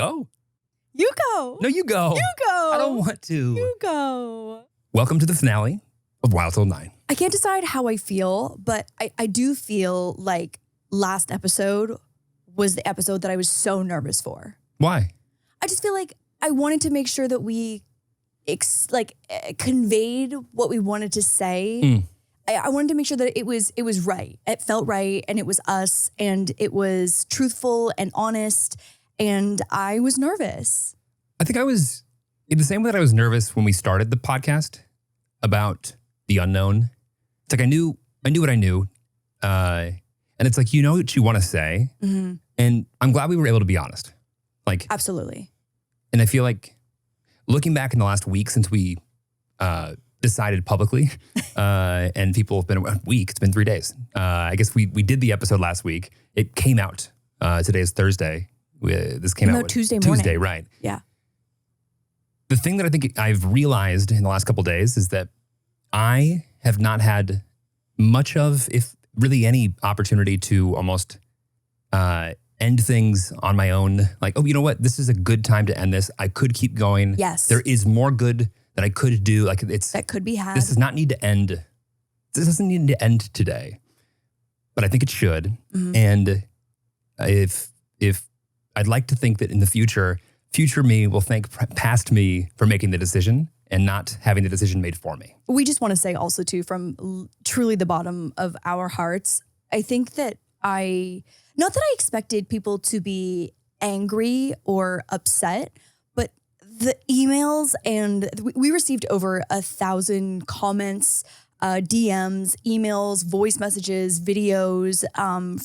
Go. You go. No, you go. You go. I don't want to. You go. Welcome to the finale of Wild Til 9. I can't decide how I feel, but I do feel like last episode was the episode that I was so nervous for. Why? I just feel like I wanted to make sure that we conveyed what we wanted to say. I wanted to make sure that it was right. It felt right, and it was us, and it was truthful and honest, and I was nervous. I think I was in the same way that I was nervous when we started the podcast about the unknown. It's like I knew what I knew, and it's like you know what you want to say, and I'm glad we were able to be honest. Like absolutely. And I feel like looking back in the last week since we decided publicly, and people have been a week. It's been 3 days. I guess we did the episode last week. It came out. Today is Thursday. This came out Tuesday morning. Tuesday, right? Yeah. The thing that I think I've realized in the last couple of days is that I have not had much of, if really any, opportunity to almost end things on my own. Like, oh, you know what? This is a good time to end this. I could keep going. Yes. There is more good that I could do. Like that could be had. This does not need to end. This doesn't need to end today, but I think it should. And if I'd like to think that in the future me will thank past me for making the decision and not having the decision made for me. We just want to say also too, from truly the bottom of our hearts, I think that not that I expected people to be angry or upset, but the emails, and we received over 1,000 comments, DMs, emails, voice messages, videos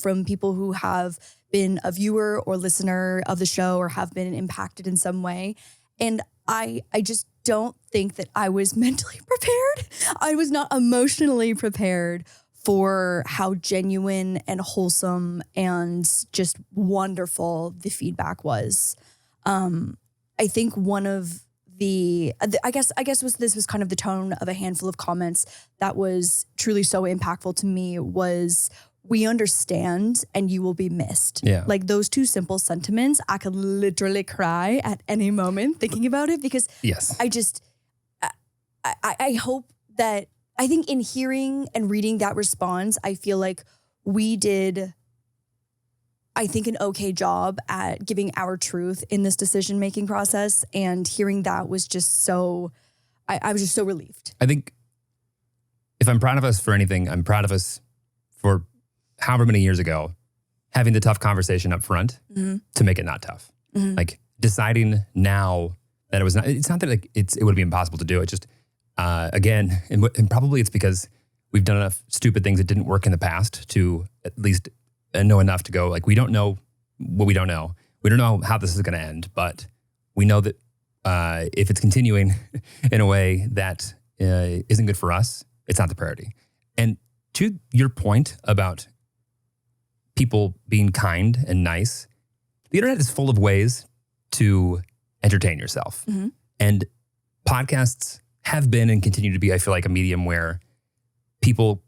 from people who have been a viewer or listener of the show or have been impacted in some way. And I just don't think that I was mentally prepared. I was not emotionally prepared for how genuine and wholesome and just wonderful the feedback was. I think one of I guess this was kind of the tone of a handful of comments that was truly so impactful to me was, we understand and you will be missed. Yeah. Like those two simple sentiments, I could literally cry at any moment thinking about it, because yes. I hope that, I think in hearing and reading that response, I feel like we did, I think, an okay job at giving our truth in this decision-making process. And hearing that was just so, I was just so relieved. I think if I'm proud of us for anything, I'm proud of us for however many years ago, having the tough conversation up front to make it not tough. Like deciding now that it's not that like it would be impossible to do. It just, again, and probably it's because we've done enough stupid things that didn't work in the past to at least know enough to go, like, we don't know what we don't know. We don't know how this is going to end, but we know that if it's continuing in a way that isn't good for us, it's not the priority. And to your point about people being kind and nice, the internet is full of ways to entertain yourself. And podcasts have been and continue to be, I feel like, a medium where people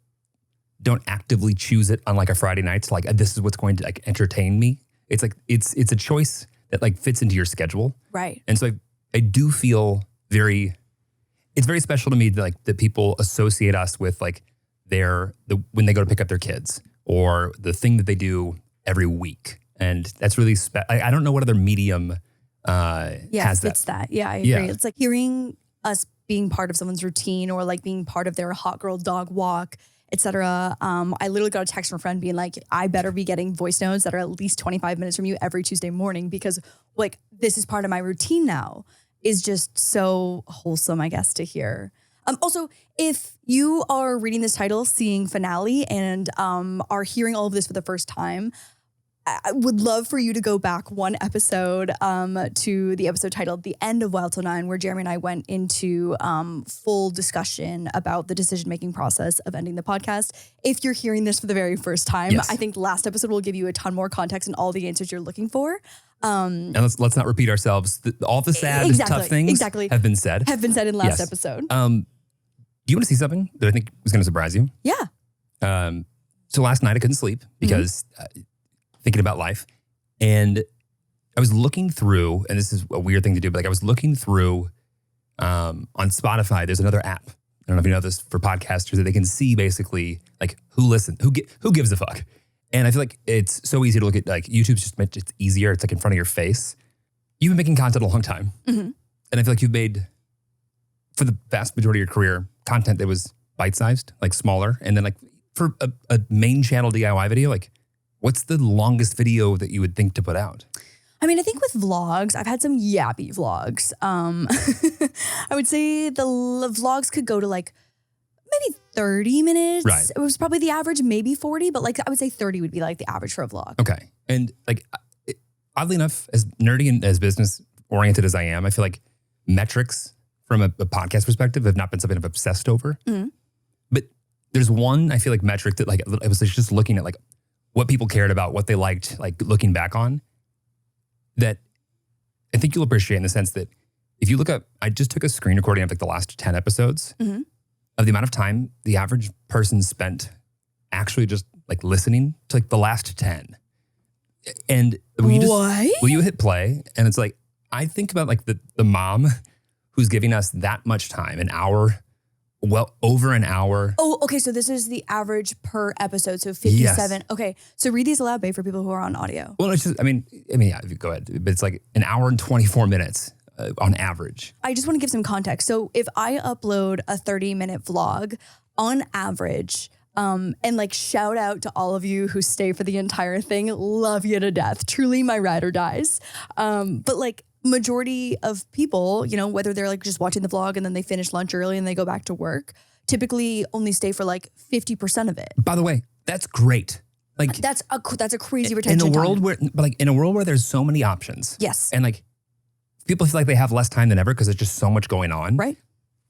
don't actively choose it on like a Friday night. So like, this is what's going to like entertain me. It's like, it's a choice that like fits into your schedule. Right. And so I do feel it's very special to me that like that people associate us with like when they go to pick up their kids or the thing that they do every week. And that's really I don't know what other medium has fits that. Yeah, I agree. Yeah. It's like hearing us being part of someone's routine or like being part of their hot girl dog walk, etc. I literally got a text from a friend being like, I better be getting voice notes that are at least 25 minutes from you every Tuesday morning, because like this is part of my routine now. Is just so wholesome, I guess, to hear. Also, if you are reading this title, seeing finale, and are hearing all of this for the first time, I would love for you to go back one episode to the episode titled The End of Wild Til 9, where Jeremy and I went into full discussion about the decision-making process of ending the podcast. If you're hearing this for the very first time, yes. I think last episode will give you a ton more context and all the answers you're looking for. And let's not repeat ourselves. All the sad, tough things have been said. Have been said in last episode. Do you want to see something that I think is going to surprise you? Yeah. So last night I couldn't sleep because thinking about life. And I was looking through, and this is a weird thing to do, but like I was looking through on Spotify, there's another app. I don't know if you know this for podcasters that they can see basically like who gives a fuck. And I feel like it's so easy to look at like YouTube's just meant it's easier. It's like in front of your face. You've been making content a long time. And I feel like you've made, for the vast majority of your career, content that was bite-sized, like smaller. And then like for a main channel DIY video, like what's the longest video that you would think to put out? I mean, I think with vlogs, I've had some yappy vlogs. I would say the vlogs could go to like maybe 30 minutes. Right. It was probably the average, maybe 40, but like I would say 30 would be like the average for a vlog. Okay. And like, oddly enough, as nerdy and as business oriented as I am, I feel like metrics from a podcast perspective have not been something I've obsessed over. But there's one, I feel like metric that like, I was just looking at like what people cared about, what they liked, like looking back on, that I think you'll appreciate in the sense that if you look up, I just took a screen recording of like the last 10 episodes of the amount of time the average person spent actually just like listening to like the last 10. And will you hit play? And it's like, I think about like the mom who's giving us that much time, an hour, well, over an hour. Oh, okay. So this is the average per episode. So 57. Yes. Okay. So read these aloud, babe, for people who are on audio. Well, it's just, I mean, yeah, go ahead. But it's like an hour and 24 minutes on average. I just want to give some context. So if I upload a 30-minute vlog on average, and like shout out to all of you who stay for the entire thing, love you to death. Truly my ride or dies. But like majority of people, you know, whether they're like just watching the vlog and then they finish lunch early and they go back to work, typically only stay for like 50% of it. By the way, that's great. Like that's a crazy retention in a world time. in a world where there's so many options. Yes. And like people feel like they have less time than ever because there's just so much going on. Right.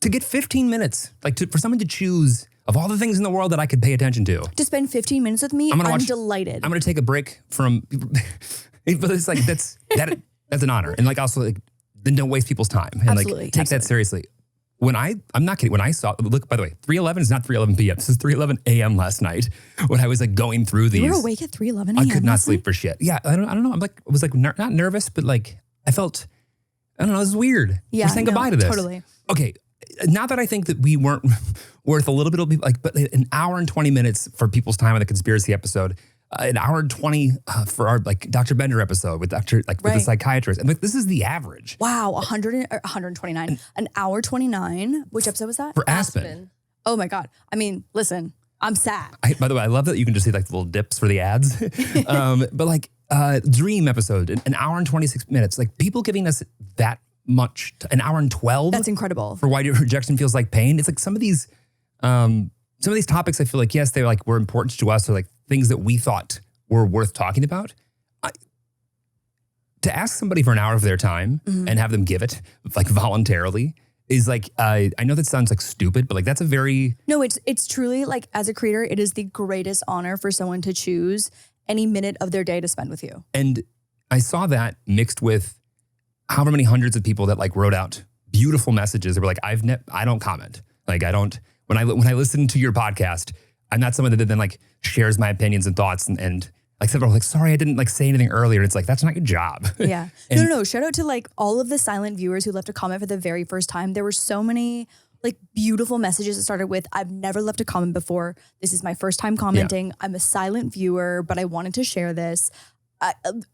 To get 15 minutes, like for someone to choose of all the things in the world that I could pay attention to spend 15 minutes with me, I'm delighted. I'm going to take a break from, but it's like, that's an honor. And like also like, then don't waste people's time. And Absolutely. Like take that seriously. I'm not kidding. When I saw, look, by the way, 3:11 is not 3:11 p.m. This is 3:11 a.m. last night when I was like going through these. You were awake at 3:11 a.m. I could not sleep for shit. Yeah. I don't know. I was like not nervous, but like I felt, I don't know. This is weird. Yeah. We're saying goodbye to this. Totally. Okay. Not that I think that we weren't worth a little bit of like, but an hour and 20 minutes for people's time on the conspiracy episode, an hour and 20 for our like Dr. Bender episode with with the psychiatrist. And like, this is the average. Wow. 129, an hour 29. Which episode was that? For Aspen. Oh my God. I mean, listen, I'm sad. By the way, I love that you can just see like the little dips for the ads. But like Dream episode, an hour and 26 minutes, like people giving us that much, an hour and 12. That's incredible. For why rejection feels like pain. It's like some of these topics I feel like, yes, they were important to us or like things that we thought were worth talking about. To ask somebody for an hour of their time and have them give it like voluntarily is like, I know that sounds like stupid, but like that's a very... No, it's truly like as a creator, it is the greatest honor for someone to choose any minute of their day to spend with you. And I saw that mixed with however many hundreds of people that like wrote out beautiful messages that were like, I don't comment. Like I don't, when I listen to your podcast, I'm not someone that then like shares my opinions and thoughts and like some people are like, sorry, I didn't like say anything earlier. It's like, that's not your job. Yeah. No. Shout out to like all of the silent viewers who left a comment for the very first time. There were so many like beautiful messages that started with, I've never left a comment before. This is my first time commenting. Yeah. I'm a silent viewer, but I wanted to share this.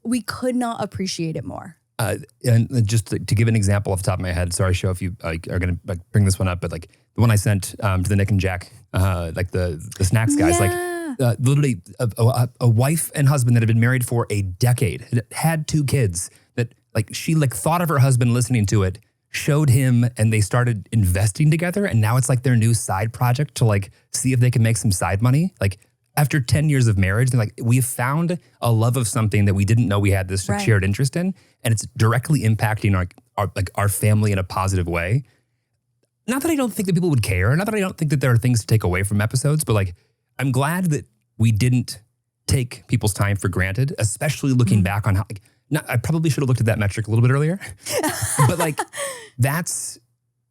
We could not appreciate it more. And just to give an example off the top of my head, sorry, show if you are going to like bring this one up, but like the one I sent to the Nick and Jack, like the snacks guys, like literally a wife and husband that had been married for a decade, had 2 kids that like she like thought of her husband listening to it, showed him, and they started investing together. And now it's like their new side project to like see if they can make some side money. Like after 10 years of marriage, they're like, we have found a love of something that we didn't know we had this shared interest in. And it's directly impacting our family in a positive way. Not that I don't think that people would care. Not that I don't think that there are things to take away from episodes, but like, I'm glad that we didn't take people's time for granted, especially looking back on how, like, I probably should have looked at that metric a little bit earlier, but like, that's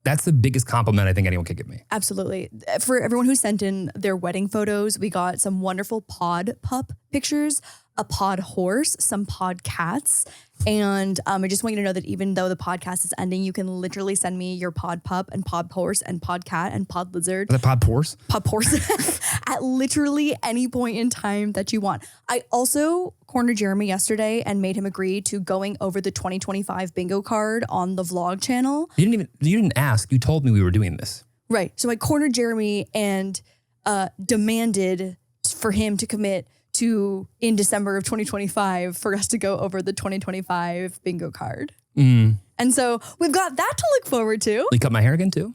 the biggest compliment I think anyone could give me. Absolutely. For everyone who sent in their wedding photos, we got some wonderful pod pup pictures a pod horse, some pod cats. And I just want you to know that even though the podcast is ending, you can literally send me your pod pup and pod horse and pod cat and pod lizard. The pod pores? Pod horse at literally any point in time that you want. I also cornered Jeremy yesterday and made him agree to going over the 2025 bingo card on the vlog channel. You didn't ask. You told me we were doing this. Right. So I cornered Jeremy and demanded for him to commit to in December of 2025 for us to go over the 2025 bingo card. And so we've got that to look forward to. You cut my hair again too?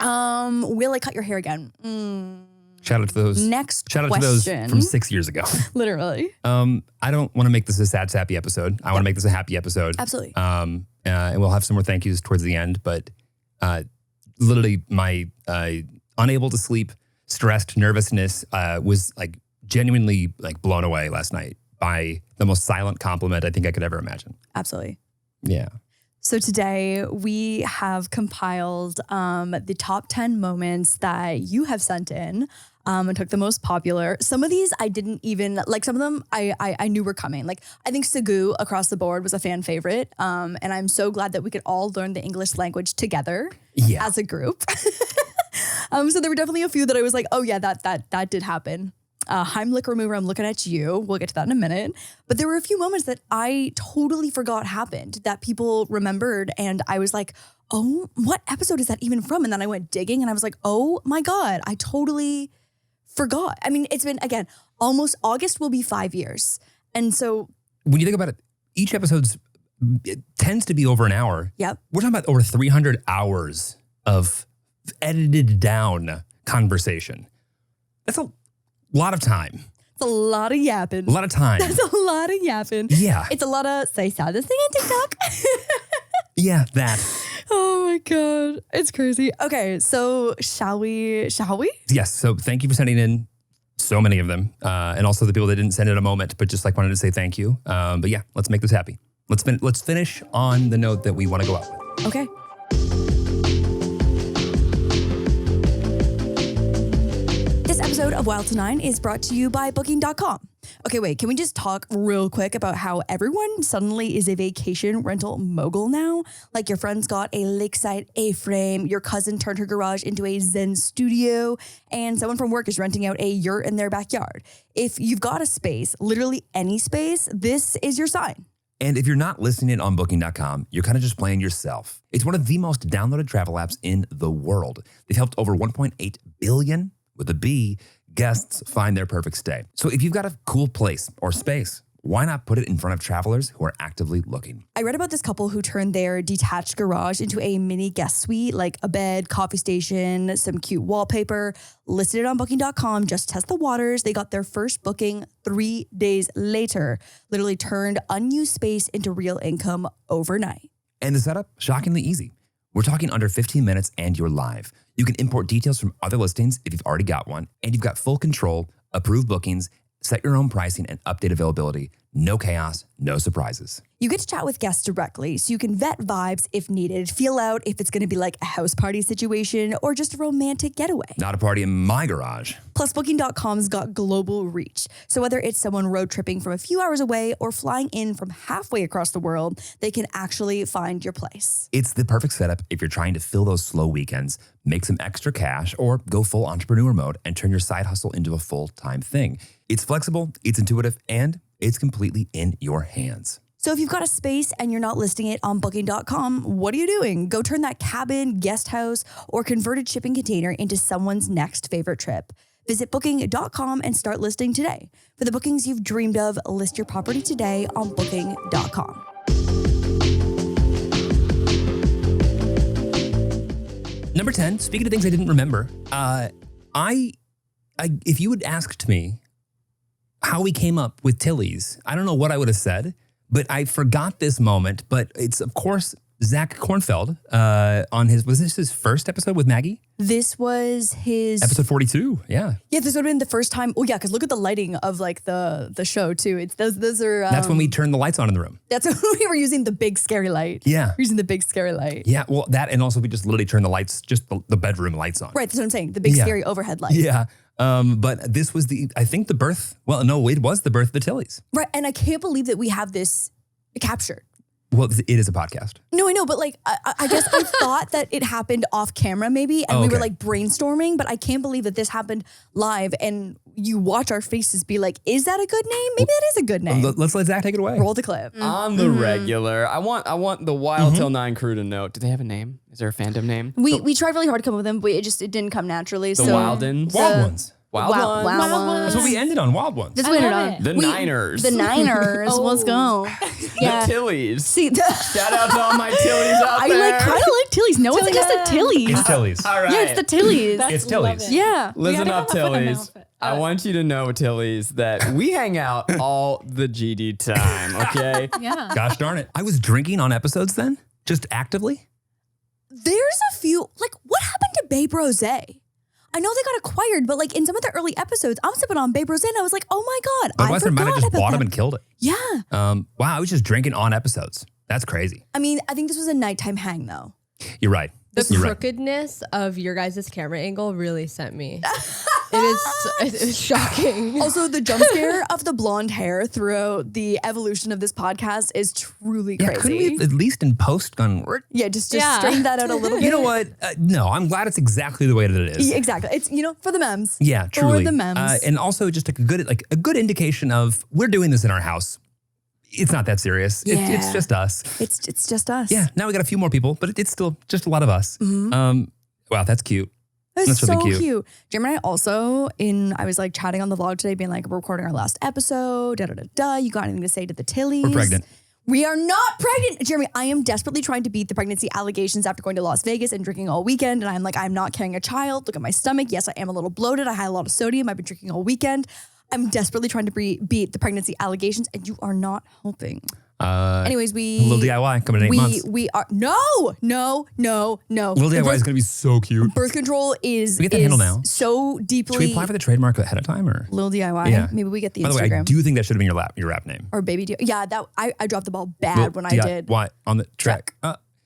Will I cut your hair again? Shout out to those. Shout out to those from 6 years ago. Literally. I don't want to make this a sad, sappy episode. I want to make this a happy episode. Absolutely. And we'll have some more thank yous towards the end. But literally my unable to sleep, stressed nervousness was like genuinely like blown away last night by the most silent compliment I think I could ever imagine. Absolutely. Yeah. So today we have compiled the top 10 moments that you have sent in and took the most popular. Some of these I didn't even, like some of them I knew were coming. Like I think Sagu across the board was a fan favorite. And I'm so glad that we could all learn the English language together as a group. So there were definitely a few that I was like, oh yeah, that did happen. Heimlich remover, I'm looking at you. We'll get to that in a minute. But there were a few moments that I totally forgot happened that people remembered. And I was like, oh, what episode is that even from? And then I went digging and I was like, oh my God, I totally forgot. I mean, it's been, again, almost August will be 5 years. And so when you think about it, each episode's it tends to be over an hour. Yep. We're talking about over 300 hours of edited down conversation. That's a lot of time. It's a lot of yapping. A lot of time. That's a lot of yapping. Yeah. It's a lot of say saddest thing on TikTok. Yeah, that. Oh my God. It's crazy. Okay, so shall we? Yes. So thank you for sending in so many of them. And also the people that didn't send in a moment, but just like wanted to say thank you. But yeah, let's make this happy. Let's finish on the note that we want to go out with. Okay. This episode of Wild to 9 is brought to you by Booking.com. Okay, wait, can we just talk real quick about how everyone suddenly is a vacation rental mogul now? Like your friend's got a lakeside A-frame, your cousin turned her garage into a Zen studio, and someone from work is renting out a yurt in their backyard. If you've got a space, literally any space, this is your sign. And if you're not listing it on Booking.com, you're kind of just playing yourself. It's one of the most downloaded travel apps in the world. They've helped over 1.8 billion, with a B, guests find their perfect stay. So if you've got a cool place or space, why not put it in front of travelers who are actively looking? I read about this couple who turned their detached garage into a mini guest suite, like a bed, coffee station, some cute wallpaper, listed it on Booking.com, just test the waters. They got their first booking 3 days later, literally turned unused space into real income overnight. And the setup, shockingly easy. We're talking under 15 minutes and you're live. You can import details from other listings if you've already got one, and you've got full control, approve bookings, set your own pricing, and update availability. No chaos, no surprises. You get to chat with guests directly, so you can vet vibes if needed, feel out if it's going to be like a house party situation or just a romantic getaway. Not a party in my garage. Plus, Booking.com's got global reach. So whether it's someone road tripping from a few hours away or flying in from halfway across the world, they can actually find your place. It's the perfect setup if you're trying to fill those slow weekends, make some extra cash, or go full entrepreneur mode and turn your side hustle into a full-time thing. It's flexible, it's intuitive, and it's completely in your hands. So if you've got a space and you're not listing it on Booking.com, what are you doing? Go turn that cabin, guest house, or converted shipping container into someone's next favorite trip. Visit Booking.com and start listing today. For the bookings you've dreamed of, list your property today on Booking.com. Number 10, speaking of things I didn't remember, if you had asked me how we came up with Tillies, I don't know what I would have said, but I forgot this moment. But it's, of course, Zach Kornfeld on was this his first episode with Maggie? This was his... Episode 42, yeah. Yeah, this would have been the first time. Oh, yeah, because look at the lighting of like the show, too. It's those are... That's when we turned the lights on in the room. That's when we were using the big scary light. Yeah. We're using the big scary light. Yeah, well, that and also we just literally turned the lights, just the bedroom lights on. Right, that's what I'm saying. The big scary overhead light. Yeah. But this was I think the birth. Well, no, it was the birth of the Tillies. Right. And I can't believe that we have this captured. Well, it is a podcast. No, I know, but like, I guess I thought that it happened off camera maybe, and we were like brainstorming, but I can't believe that this happened live, and you watch our faces be like, is that a good name? Maybe that is a good name. Let's let Zach take it away. Roll the clip. On the regular, I want the Wild Till 9 crew to know. Do they have a name? Is there a fandom name? We tried really hard to come up with them, but it didn't come naturally. The so Wildens? Wild Ones. Wild Ones. Wild Ones. That's what we ended on, Wild Ones. That's what we ended on. The Niners. The Niners. Let's go. The Tillies. See, Shout out to all my Tillies out I there. kind of like Tillies. No, it's just a Tillies. It's Tillies. All right. Yeah, it's the Tillies. It's Tillies. Yeah. Listen gotta up, come up with an Tillies. outfit. I want you to know, Tillies, that we hang out all the GD time, okay? Yeah. Gosh darn it. I was drinking on episodes then, just actively. There's a few, like, what happened to Babe Rosé? I know they got acquired, but like in some of the early episodes, I'm sipping on Babe Rosé and I was like, oh my God, I Budweiser might have forgot just about bought them them. and killed it. Yeah. Wow, I was just drinking on episodes. That's crazy. I mean, I think this was a nighttime hang though. You're right. The You're right. crookedness of your guys' camera angle really sent me. It is shocking. Also, the jump scare of the blonde hair throughout the evolution of this podcast is truly Yeah, crazy. couldn't we have at least in post gone, Yeah, just Yeah. straighten that out a little bit. you know what? No, I'm glad it's exactly the way that it is. Yeah, exactly. It's, for the memes. Yeah, truly. For the memes. And also just like a good indication of we're doing this in our house. It's not that serious. It's Yeah. just us. It's just us. Yeah. Now we got a few more people, but it's still just a lot of us. Wow, that's cute. It was That's so really cute. cute. Jeremy and I also, I was like chatting on the vlog today, being like, we're recording our last episode, You got anything to say to the Tillies? We're pregnant. We are not pregnant. Jeremy, I am desperately trying to beat the pregnancy allegations after going to Las Vegas and drinking all weekend. And I'm like, I'm not carrying a child. Look at my stomach. Yes, I am a little bloated. I had a lot of sodium. I've been drinking all weekend. I'm desperately trying to beat the pregnancy allegations, and you are not helping. Anyways, A little DIY coming in 8 months. we are no. Little The DIY birth- is going to be so cute. Birth control is We get the handle now. so deeply. Should we apply for the trademark ahead of time or? Lil DIY? Yeah. Maybe we get the By the way, I Instagram do think that should have been your rap name. or baby. Yeah, that I dropped the ball bad when I did. Why? On the track.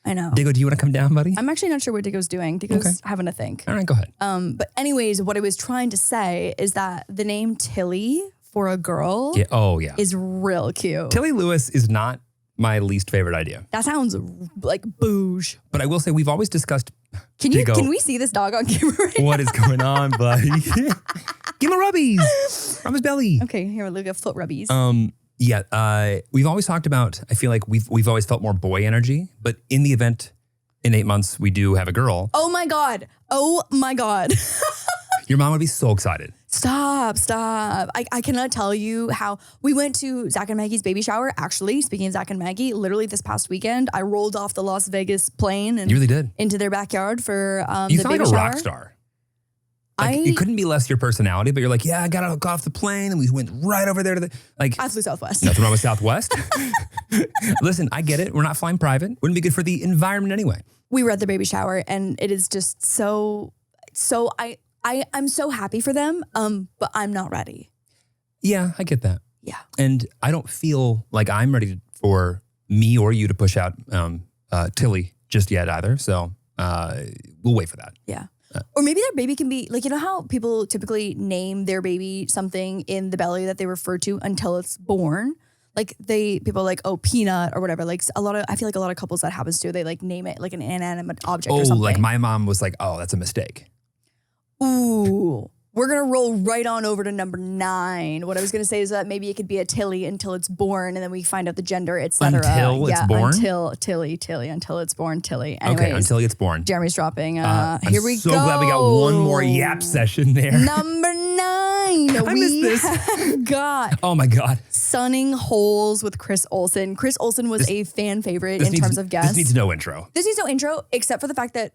I know. Diggo, do you want to come down, buddy? I'm actually not sure what Diggo's doing. Diggo's Okay. having a think. All right, go ahead. But anyways, what I was trying to say is that the name Tilly for a girl Yeah. Oh, yeah. is real cute. Tilly Lewis is not my least favorite idea. That sounds like bouge. But I will say we've always discussed Can we see this dog on camera right what is going on, buddy. Give him a rubbies from his belly. Okay, here, look at foot rubbies. We've always talked about, I feel like we've always felt more boy energy, but in the event in 8 months we do have a girl, Oh my God. your mom would be so excited. Stop. I cannot tell you how we went to Zach and Maggie's baby shower. Actually, speaking of Zach and Maggie, literally this past weekend, I rolled off the Las Vegas plane and You really did. into their backyard for You the sound baby like a shower. rock star. Like, it couldn't be less your personality, but you're like, yeah, I got off the plane and we went right over there to I flew Southwest. nothing wrong with Southwest. Listen, I get it. We're not flying private. Wouldn't be good for the environment anyway. We were at the baby shower and it is just so I'm so happy for them, but I'm not ready. Yeah, I get that. Yeah. And I don't feel like I'm ready for me or you to push out Tilly just yet either. So we'll wait for that. Yeah. Or maybe their baby can be like, you know how people typically name their baby something in the belly that they refer to until it's born? Like people are like, oh, peanut or whatever. Like I feel like a lot of couples that happens to, they like name it like an inanimate object or something. Like my mom was like, oh, that's a mistake. Ooh. We're going to roll right on over to number 9. What I was going to say is that maybe it could be a Tilly until it's born, and then we find out the gender, etc. Until it's born? Until Tilly, until it's born, Tilly. Anyways, Okay, until he gets born. Jeremy's dropping. I'm Here we so go. glad we got one more yap session there. Number 9. missed this. Have got Oh my God. Sunning Holes with Chris Olsen. Chris Olsen was a fan favorite in terms of guests. This needs no intro. This needs no intro, except for the fact that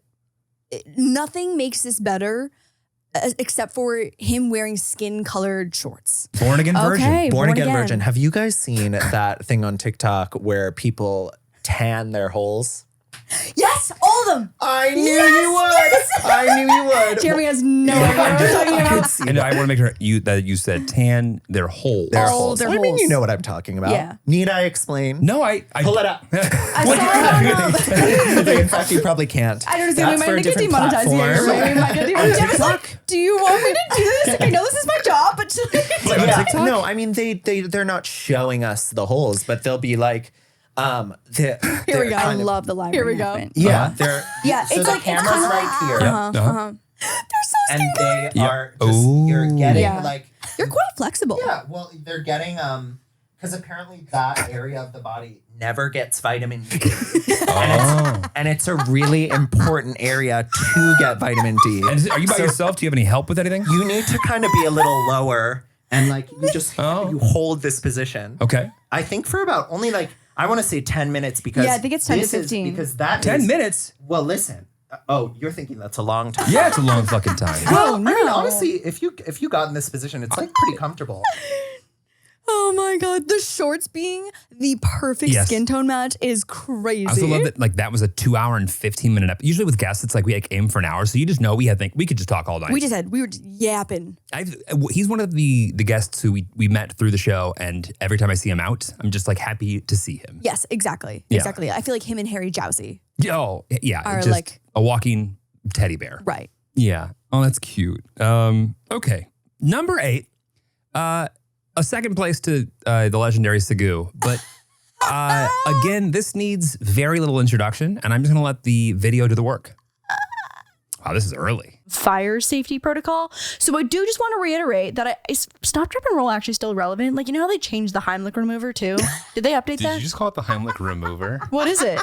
nothing makes this better except for him wearing skin-colored shorts. Born again virgin. Okay, Born again virgin. Have you guys seen that thing on TikTok where people tan their holes? Yes, all of them. I knew you would. I knew you would. Jeremy has no idea what we're talking about. And I want to make sure that you said tan their holes. Their All holes. their I mean, holes. you know what I'm talking about. Yeah. Need I explain? No, I Pull it up. I saw it. In fact, you probably can't. I don't understand. We That's for a might get different demonetized here. platform. We might get demonetized. Jim was like, do you want me to do this? Like, I know this is my job, but Yeah, no, I mean they're not showing us the holes, but they'll be like, Here we go. I love the live. Here we go. movement. Yeah, they're Yeah, so it's the like camera's it's right here, They're so and scary. they are just you're getting Yeah. like They're quite flexible. yeah, well they're getting because apparently that area of the body never gets vitamin D, and it's a really important area to get vitamin D. And are you by yourself? Do you have any help with anything? You need to kind of be a little lower, and like you just you hold this position. Okay. I think for about only like I want to say 10 minutes because Yeah, I think it's 10 to this is- 15. because that 10 is- minutes? Well, listen. Oh, you're thinking that's a long time. Yeah, it's a long fucking time. Well, I mean, no. honestly, if you got in this position, it's like pretty comfortable. Oh my god, the shorts being the perfect Yes. skin tone match is crazy. I also love that like that was a 2 hour and 15 minute episode. Usually with guests, it's like we like aim for an hour. So you just know we could just talk all night. We were just yapping. He's one of the guests who we met through the show, and every time I see him out, I'm just like happy to see him. Yes, exactly. Yeah. Exactly. I feel like him and Harry Jowsey. Oh, yeah. Are It's just like- a walking teddy bear. Right. Yeah. Oh, that's cute. Okay. Number 8. A second place to the legendary Segu. But again, this needs very little introduction, and I'm just going to let the video do the work. Wow, this is early. Fire safety protocol. So I do just want to reiterate that is stop, drop, and roll actually still relevant? Like, you know how they changed the Heimlich remover too? Did they update Did that? you just call it the Heimlich remover? What is it?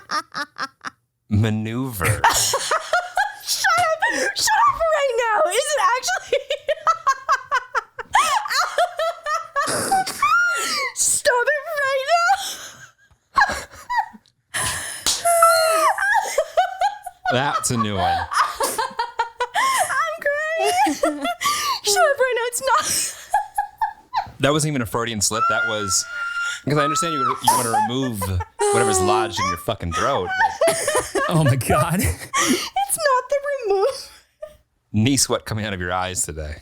Maneuver. Shut up right now. Is it actually? Stop it right now. That's a new one. I'm crying. Shut up right now. It's not. That wasn't even a Freudian slip. That was because I understand you want to remove whatever's lodged in your fucking throat. Oh my God. It's not the remove. Knee sweat coming out of your eyes today.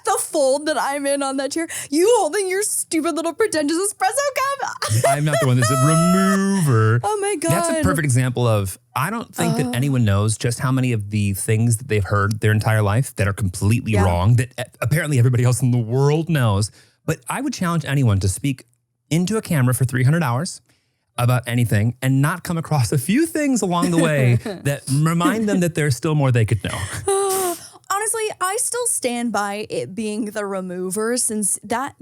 The fold that I'm in on that chair. You holding your stupid little pretentious espresso cup. I'm not the one that's a remover. Oh my God. That's a perfect example of, I don't think that anyone knows just how many of the things that they've heard their entire life that are completely wrong, that apparently everybody else in the world knows. But I would challenge anyone to speak into a camera for 300 hours about anything and not come across a few things along the way that remind them that there's still more they could know. Honestly, I still stand by it being the remover since that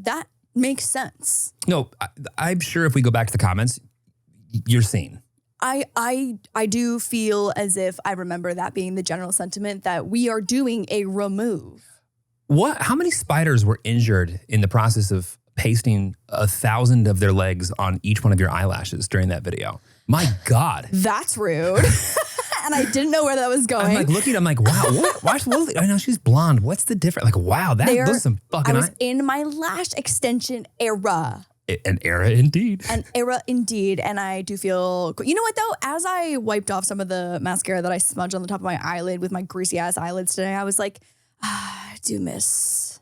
makes sense. No, I'm sure if we go back to the comments, you're seen. I do feel as if I remember that being the general sentiment that we are doing a remove. What? How many spiders were injured in the process of pasting 1,000 of their legs on each one of your eyelashes during that video? My God. That's rude. And I didn't know where that was going. I'm like looking, I'm like, wow, what? I know she's blonde. What's the difference? Like, wow, those are some fucking. I was in my lash extension era. An era indeed. An era indeed. And I do feel, you know what though? As I wiped off some of the mascara that I smudged on the top of my eyelid with my greasy ass eyelids today, I was like, I do miss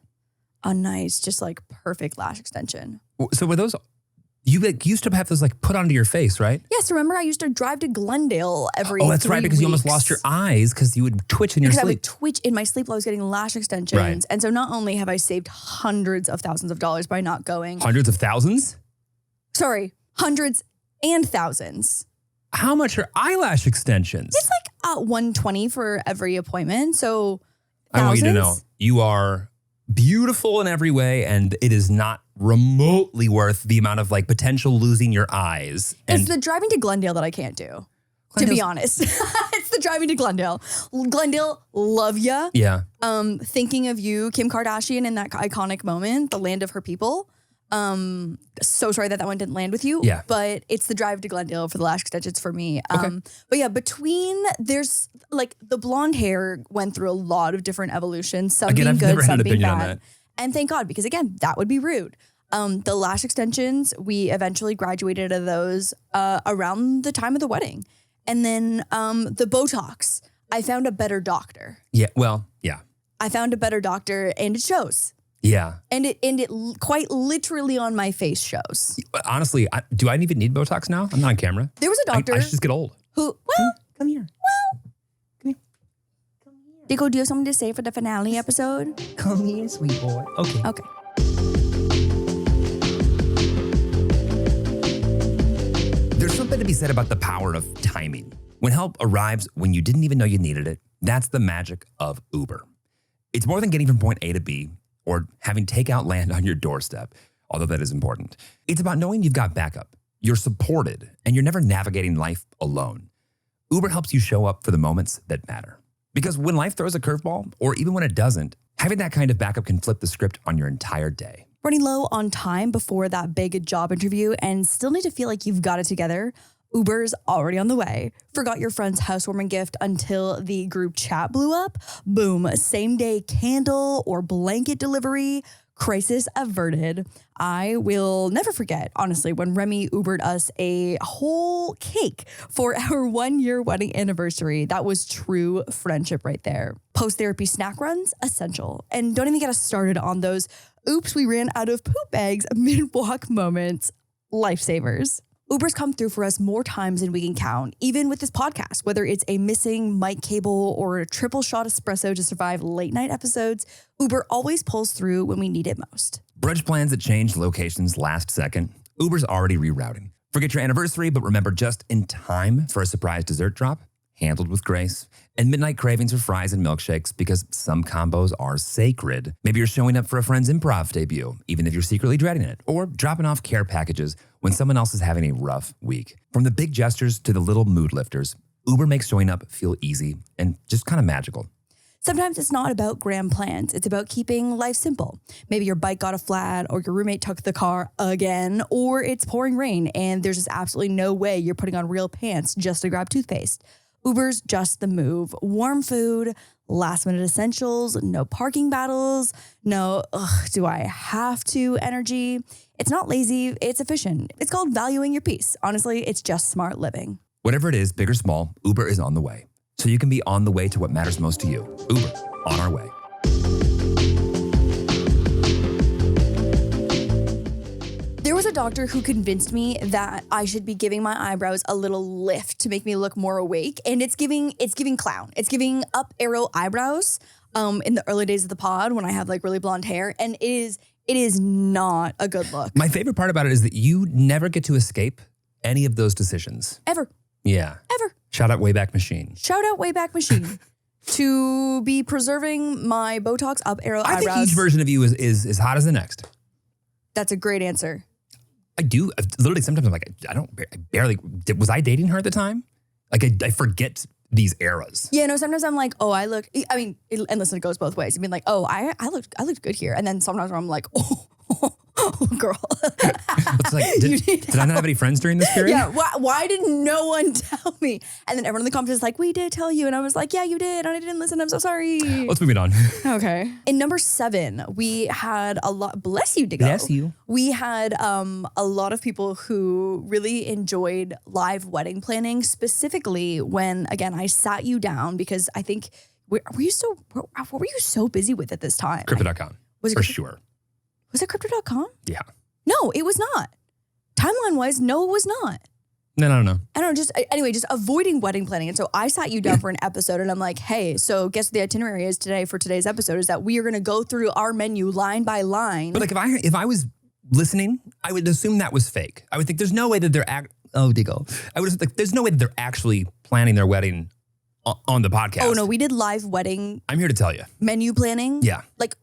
a nice, just like perfect lash extension. So were those, you like used to have those like put onto your face, right? Yes, remember I used to drive to Glendale every Oh, that's 3 right, because you almost weeks. lost your eyes because you would twitch in your Because I sleep. would twitch in my sleep while I was getting lash extensions. Right. And so not only have I saved hundreds of thousands of dollars by not going, Hundreds of thousands? sorry, hundreds and thousands. How much are eyelash extensions? It's like $120 for every appointment. So I want you to know, thousands? you are beautiful in every way, and it is not remotely worth the amount of like potential losing your eyes. It's And the driving to Glendale that I can't do, to be honest. It's the driving to Glendale. Glendale, love ya. yeah, Thinking of you, Kim Kardashian, in that iconic moment, the land of her people. So sorry that one didn't land with you. Yeah. But it's the drive to Glendale for the lash extensions for me. But yeah, there's like the blonde hair went through a lot of different evolutions. Some Again, being I've good, never had some an being opinion on bad. that. And thank God, because again, that would be rude. The lash extensions, we eventually graduated of those around the time of the wedding. And then the Botox, I found a better doctor. Yeah. Well, yeah. I found a better doctor and it shows. Yeah. And it quite literally on my face shows. Honestly, do I even need Botox now? I'm not on camera. There was a doctor I should just get old. who, Come here. Dico, do you have something to say for the finale episode? Come here, sweet boy. Okay. Okay. There's something to be said about the power of timing. When help arrives when you didn't even know you needed it, that's the magic of Uber. It's more than getting from point A to B or having takeout land on your doorstep, although that is important. It's about knowing you've got backup, you're supported, and you're never navigating life alone. Uber helps you show up for the moments that matter. Because when life throws a curveball, or even when it doesn't, having that kind of backup can flip the script on your entire day. Running low on time before that big job interview and still need to feel like you've got it together? Uber's already on the way. Forgot your friend's housewarming gift until the group chat blew up? Boom, same day candle or blanket delivery. Crisis averted. I will never forget, honestly, when Remy Ubered us a whole cake for our 1-year wedding anniversary. That was true friendship right there. Post-therapy snack runs, essential. And don't even get us started on those oops, we ran out of poop bags mid-walk moments. Lifesavers. Uber's come through for us more times than we can count, even with this podcast, whether it's a missing mic cable or a triple shot espresso to survive late night episodes, Uber always pulls through when we need it most. Brunch plans that change locations last second, Uber's already rerouting. Forget your anniversary, but remember just in time for a surprise dessert drop, handled with grace. And midnight cravings for fries and milkshakes because some combos are sacred. Maybe you're showing up for a friend's improv debut, even if you're secretly dreading it, or dropping off care packages when someone else is having a rough week. From the big gestures to the little mood lifters, Uber makes showing up feel easy and just kind of magical. Sometimes it's not about grand plans. It's about keeping life simple. Maybe your bike got a flat or your roommate took the car again, or it's pouring rain and there's just absolutely no way you're putting on real pants just to grab toothpaste. Uber's just the move. Warm food, last minute essentials, no parking battles, no, do I have to energy. It's not lazy, it's efficient. It's called valuing your peace. Honestly, it's just smart living. Whatever it is, big or small, Uber is on the way. So you can be on the way to what matters most to you. Uber, on our way. There was a doctor who convinced me that I should be giving my eyebrows a little lift to make me look more awake. And it's giving clown. It's giving up arrow eyebrows in the early days of the pod when I have like really blonde hair. And it is not a good look. My favorite part about it is that you never get to escape any of those decisions. Ever. Yeah. Ever. Shout out Wayback Machine. Shout out Wayback Machine. To be preserving my Botox up arrow eyebrows. I think each version of you is hot as the next. That's a great answer. I do. Literally, sometimes I'm like, I barely, was I dating her at the time? Like, I forget these eras. Yeah, no, sometimes I'm like, and listen, it goes both ways. I mean, like, I looked good here. And then sometimes I'm like, oh girl. It's like, did I not have any friends during this period? Yeah, why did no one tell me? And then everyone in the comments is like, we did tell you. And I was like, yeah, you did. And I didn't listen. I'm so sorry. Let's move it on. Okay. In number 7, we had a lot, bless you, Diggo. Bless you. We had a lot of people who really enjoyed live wedding planning, specifically when, again, I sat you down because I think, what were you so busy with at this time? Crypto.com. Was it for sure. Was it crypto.com? Yeah. No, it was not. Timeline-wise, no, it was not. No. I don't know, just avoiding wedding planning. And so I sat you down for an episode and I'm like, hey, so guess what the itinerary is today for today's episode is that we are going to go through our menu line by line. But like if I was listening, I would assume that was fake. I would think there's no way that they're I would think there's no way that they're actually planning their wedding on the podcast. Oh no, we did live wedding. I'm here to tell you. Menu planning. Yeah. Like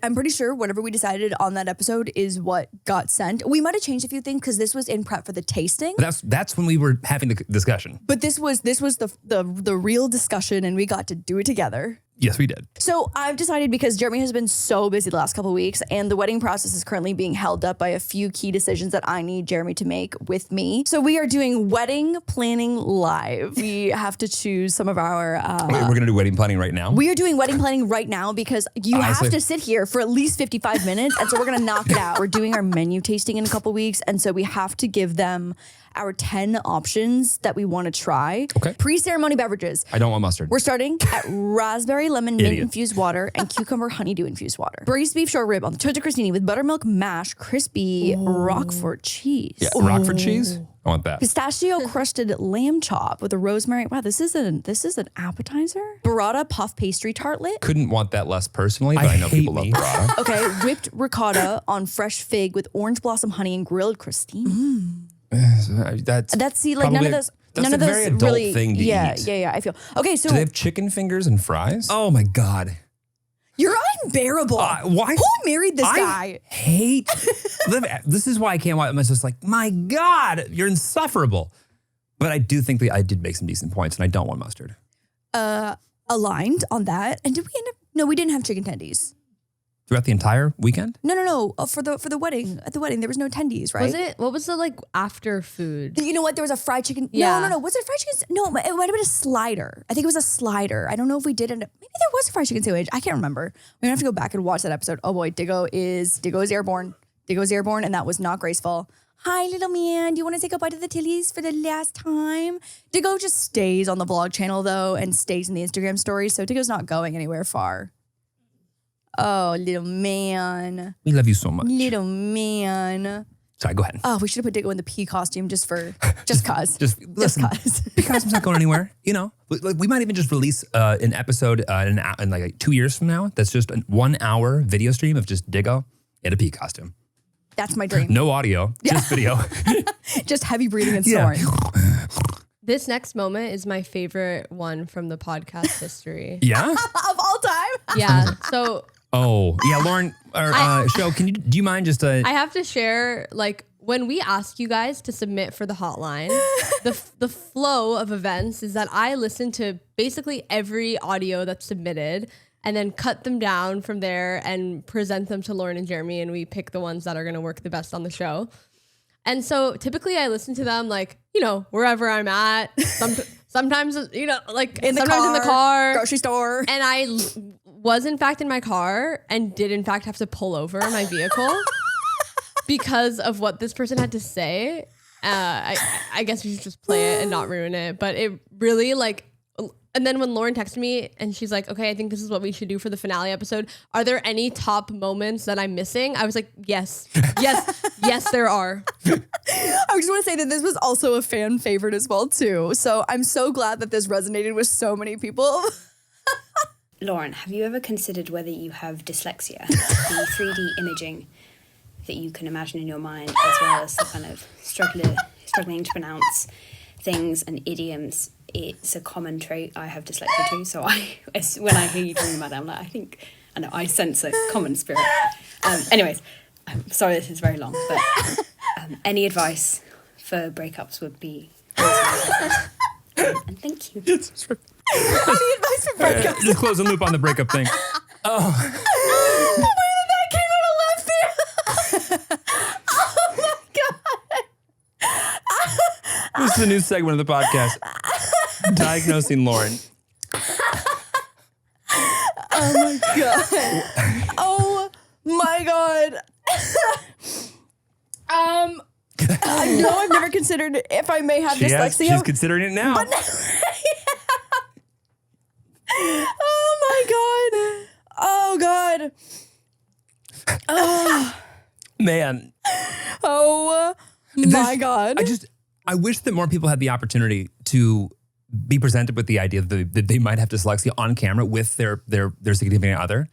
I'm pretty sure whatever we decided on that episode is what got sent. We might have changed a few things because this was in prep for the tasting. But that's when we were having the discussion. But this was the real discussion and we got to do it together. Yes, we did. So I've decided, because Jeremy has been so busy the last couple of weeks and the wedding process is currently being held up by a few key decisions that I need Jeremy to make with me. So we are doing wedding planning live. We have to choose some of our... Wait, we're going to do wedding planning right now? We are doing wedding planning right now because you have to sit here for at least 55 minutes. And so we're going to knock it out. We're doing our menu tasting in a couple of weeks. And so we have to give them our 10 options that we want to try. Okay. Pre-ceremony beverages. I don't want mustard. We're starting at raspberry lemon mint infused water and cucumber honeydew infused water. Braised beef short rib on the toasted crostini with buttermilk mash, crispy Roquefort cheese. Yeah, Roquefort cheese? I want that. Pistachio crusted lamb chop with a rosemary. Wow, this is an appetizer. Burrata puff pastry tartlet. Couldn't want that less personally, but I know people love burrata. Okay, whipped ricotta on fresh fig with orange blossom honey and grilled crostini. That's like none of those. That's none a of those very adult really, thing to eat. Yeah. I feel okay. So do they have chicken fingers and fries? Oh my god, you're unbearable. Why? Who married this guy? I hate. This is why I can't watch. I'm just like, my god, you're insufferable. But I do think that I did make some decent points, and I don't want mustard. Aligned on that. And did we end up? No, we didn't have chicken tendies. Throughout the entire weekend? No. For the wedding, at the wedding, there was no tendies, right? Was it? What was the like after food? You know what? There was a fried chicken. Yeah. No. Was it fried chicken? No, it might have been a slider. I think it was a slider. I don't know if we did it. Maybe there was a fried chicken sandwich. I can't remember. We're gonna have to go back and watch that episode. Oh boy, Diggo is airborne. Diggo's airborne, and that was not graceful. Hi, little man. Do you want to take a bite of the Tillies for the last time? Diggo just stays on the vlog channel though, and stays in the Instagram stories. So Diggo's not going anywhere far. Oh, little man. We love you so much. Little man. Sorry, go ahead. Oh, we should have put Diggo in the pea costume just cause. Just cause. Pea costume's not going anywhere. You know, we might even just release an episode in like 2 years from now. That's just a 1 hour video stream of just Diggo in a pea costume. That's my dream. No audio, just video. Just heavy breathing and snoring. This next moment is my favorite one from the podcast history. Yeah? Of all time? Yeah. So... Oh, yeah, Lauren, Show, do you mind just... I have to share, like, when we ask you guys to submit for the hotline, the flow of events is that I listen to basically every audio that's submitted and then cut them down from there and present them to Lauren and Jeremy, and we pick the ones that are going to work the best on the show. And so typically I listen to them, like, you know, wherever I'm at, sometimes, you know, like in the car, grocery store. And I was in fact in my car and did in fact have to pull over my vehicle because of what this person had to say. I guess we should just play it and not ruin it. But it really like, and then when Lauren texted me and she's like, okay, I think this is what we should do for the finale episode. Are there any top moments that I'm missing? I was like, yes, there are. I just want to say that this was also a fan favorite as well too. So I'm so glad that this resonated with so many people. Lauren, have you ever considered whether you have dyslexia? The 3D imaging that you can imagine in your mind, as well as the kind of struggling to pronounce things and idioms. It's a common trait. I have dyslexia too, so when I hear you talking about it, I'm like, I sense a common spirit. Anyways, I'm sorry this is very long, but any advice for breakups would be awesome. And thank you. Any advice for breakups? Just close the loop on the breakup thing. Oh. The way that came out of left field. Oh my God. This is a new segment of the podcast. Diagnosing Lauren. Oh my God. Oh my God. I know I've never considered if I may have dyslexia. She's considering it now. But oh my God. Oh God. Oh. Man. Oh my God. I wish that more people had the opportunity to be presented with the idea that they might have dyslexia on camera with their significant other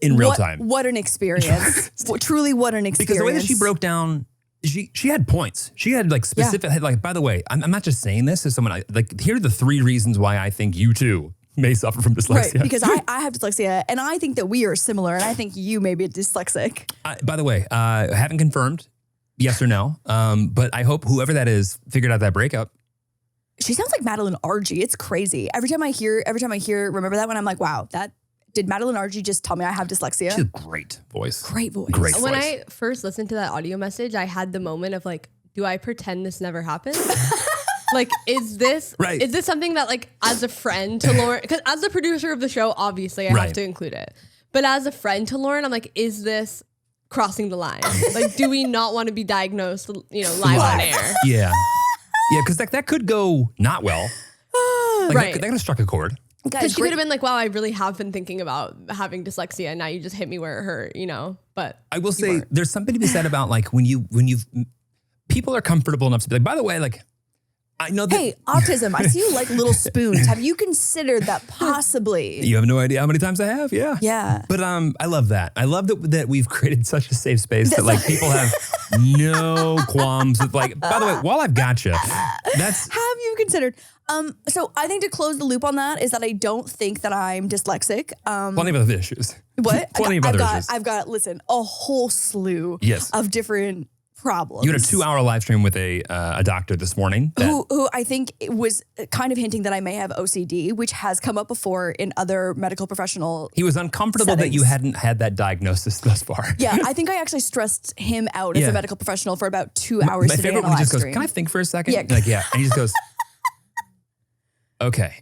in real time. What an experience. Truly what an experience. Because the way that she broke down, she had points. She had like specific, like, by the way, I'm not just saying this as someone, like, here are the 3 reasons why I think you too may suffer from dyslexia. Right, because I have dyslexia and I think that we are similar and I think you may be dyslexic. By the way, I haven't confirmed yes or no, but I hope whoever that is figured out that breakup. She sounds like Madeline Argy. It's crazy. Every time I hear, remember that when I'm like, wow, did Madeline Argy just tell me I have dyslexia? She has a great voice. Great voice. Great voice. When I first listened to that audio message, I had the moment of like, do I pretend this never happened? Like, is this something that like as a friend to Lauren, because as the producer of the show, obviously I have to include it. But as a friend to Lauren, I'm like, is this crossing the line? Like, do we not want to be diagnosed, live on air? Yeah. Yeah, because that could go not well. That could have struck a chord. Because she could have been like, wow, I really have been thinking about having dyslexia, and now you just hit me where it hurt, But I will say there's something to be said about like when people are comfortable enough to be like, by the way, like, I know that. Hey, autism. I see you like little spoons. Have you considered that possibly? You have no idea how many times I have. Yeah. Yeah. But I love that. I love that we've created such a safe space that like people have no qualms with like, by the way, while I've got you, have you considered? So I think to close the loop on that is that I don't think that I'm dyslexic. Plenty of other issues. What? Plenty of other issues. I've got, listen, a whole slew of different problems. You had a 2-hour live stream with a doctor this morning. Who I think was kind of hinting that I may have OCD, which has come up before in other medical professional He was uncomfortable settings. that you hadn't had that diagnosis thus far. Yeah, I think I actually stressed him out as a medical professional for about 2 hours My today favorite on a one, he live just goes, stream. can I think for a second? Yeah. Like, yeah. And he just goes, okay.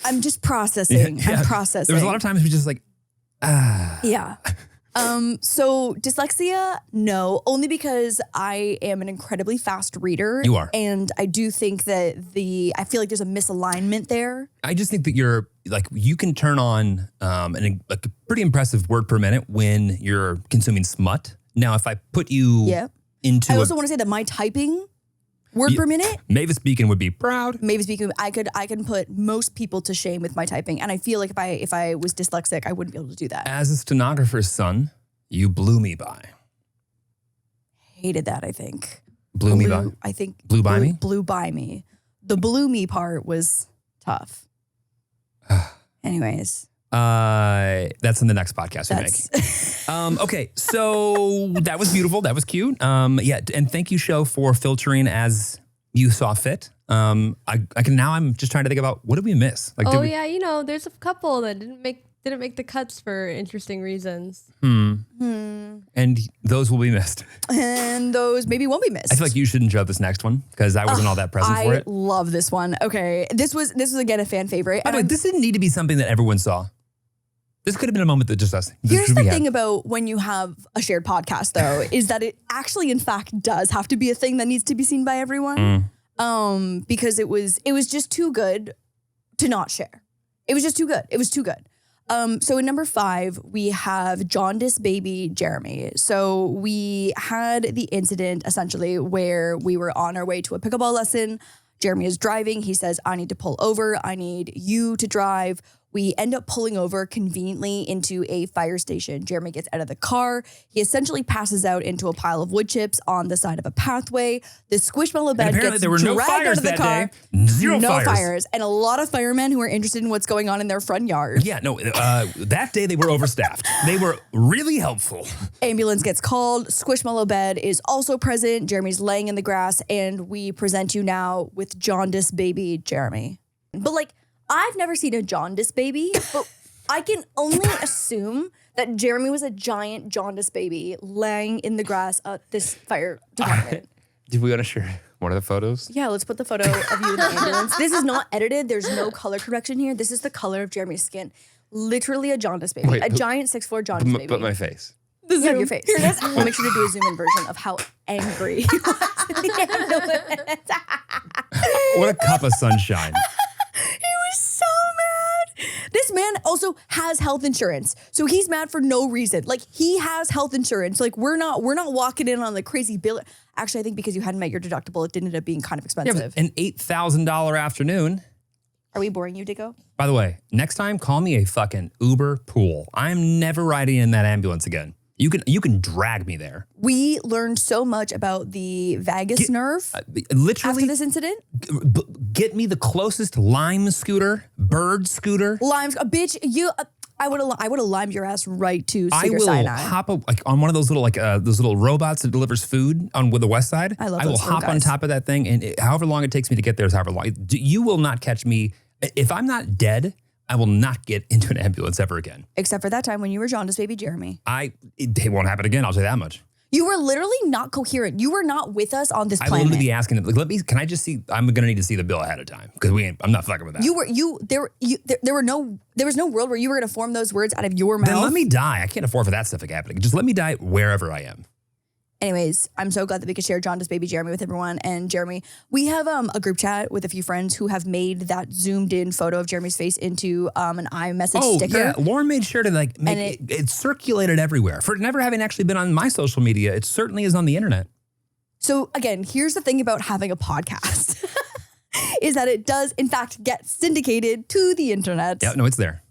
I'm just processing. I'm processing. There was a lot of times we just like, Yeah. So dyslexia, no, only because I am an incredibly fast reader. You are. And I do think that I feel like there's a misalignment there. I just think that you're like, you can turn on a pretty impressive word per minute when you're consuming smut. Now, if I put you into I also want to say that my typing word per minute, Mavis Beacon would be proud. Mavis Beacon, I can put most people to shame with my typing. And I feel like if I was dyslexic, I wouldn't be able to do that. As a stenographer's son, you blew me by. Hated that, I think. Blew me by? I think. Blew by me? Blew by me. The blew me part was tough. Anyways. That's in the next podcast we make. Okay, so that was beautiful. That was cute. And thank you, show, for filtering as you saw fit. I'm just trying to think about what did we miss? Like, there's a couple that didn't make the cuts for interesting reasons. And those will be missed. And those maybe won't be missed. I feel like you should enjoy this next one because I wasn't all that present for it. I love this one. Okay, this was again a fan favorite. By the way, this didn't need to be something that everyone saw. This could have been a moment that just us. Here's the thing about when you have a shared podcast, though, is that it actually, in fact, does have to be a thing that needs to be seen by everyone. Because it was just too good to not share. It was just too good. It was too good. So in number 5, we have jaundice baby Jeremy. So we had the incident essentially where we were on our way to a pickleball lesson. Jeremy is driving. He says, I need to pull over. I need you to drive. We end up pulling over conveniently into a fire station. Jeremy gets out of the car. He essentially passes out into a pile of wood chips on the side of a pathway. The squishmallow bed gets there were no dragged fires out of the that car. day. Zero no fires. And a lot of firemen who are interested in what's going on in their front yard. Yeah, no, that day they were overstaffed. They were really helpful. Ambulance gets called. Squishmallow bed is also present. Jeremy's laying in the grass, and we present you now with jaundice baby Jeremy. But like, I've never seen a jaundice baby, but I can only assume that Jeremy was a giant jaundice baby laying in the grass at this fire department. Did we want to share one of the photos? Yeah, let's put the photo of you in the ambulance. This is not edited. There's no color correction here. This is the color of Jeremy's skin. Literally a jaundice baby. Wait, giant 6'4" jaundice baby. Put my face. Yeah, your face. Here it is. We'll make sure to do a zoom in version of how angry he was in the ambulance. What a cup of sunshine. He was so mad. This man also has health insurance. So he's mad for no reason. Like, he has health insurance. Like, we're not walking in on the crazy bill. Actually, I think because you hadn't met your deductible, it did end up being kind of expensive. Yeah, an $8,000 afternoon. Are we boring you, Dicko? By the way, next time, call me a fucking Uber pool. I'm never riding in that ambulance again. You can drag me there. We learned so much about the vagus nerve literally after this incident. Get me the closest Lime scooter, Bird scooter. Limes, bitch, I would have limed your ass right to I Secret will Sinai. hop up like on one of those little robots that delivers food on with the west side. I love will those little hop on guys. top of that thing, and however long it takes me to get there is however long. You will not catch me if I'm not dead. I will not get into an ambulance ever again. Except for that time when you were jaundice baby Jeremy. It won't happen again. I'll say that much. You were literally not coherent. You were not with us on this I planet. will literally be asking them, like, can I just see? I'm gonna need to see the bill ahead of time because I'm not fucking with that. There was no world where you were going to form those words out of your mouth. Then let me die. I can't afford for that stuff to happen. Just let me die wherever I am. Anyways, I'm so glad that we could share jaundice baby Jeremy with everyone. And Jeremy, we have a group chat with a few friends who have made that zoomed in photo of Jeremy's face into an iMessage sticker. Yeah, Lauren made sure to make it circulated everywhere. For never having actually been on my social media, it certainly is on the internet. So again, here's the thing about having a podcast is that it does in fact get syndicated to the internet. Yeah, no, it's there.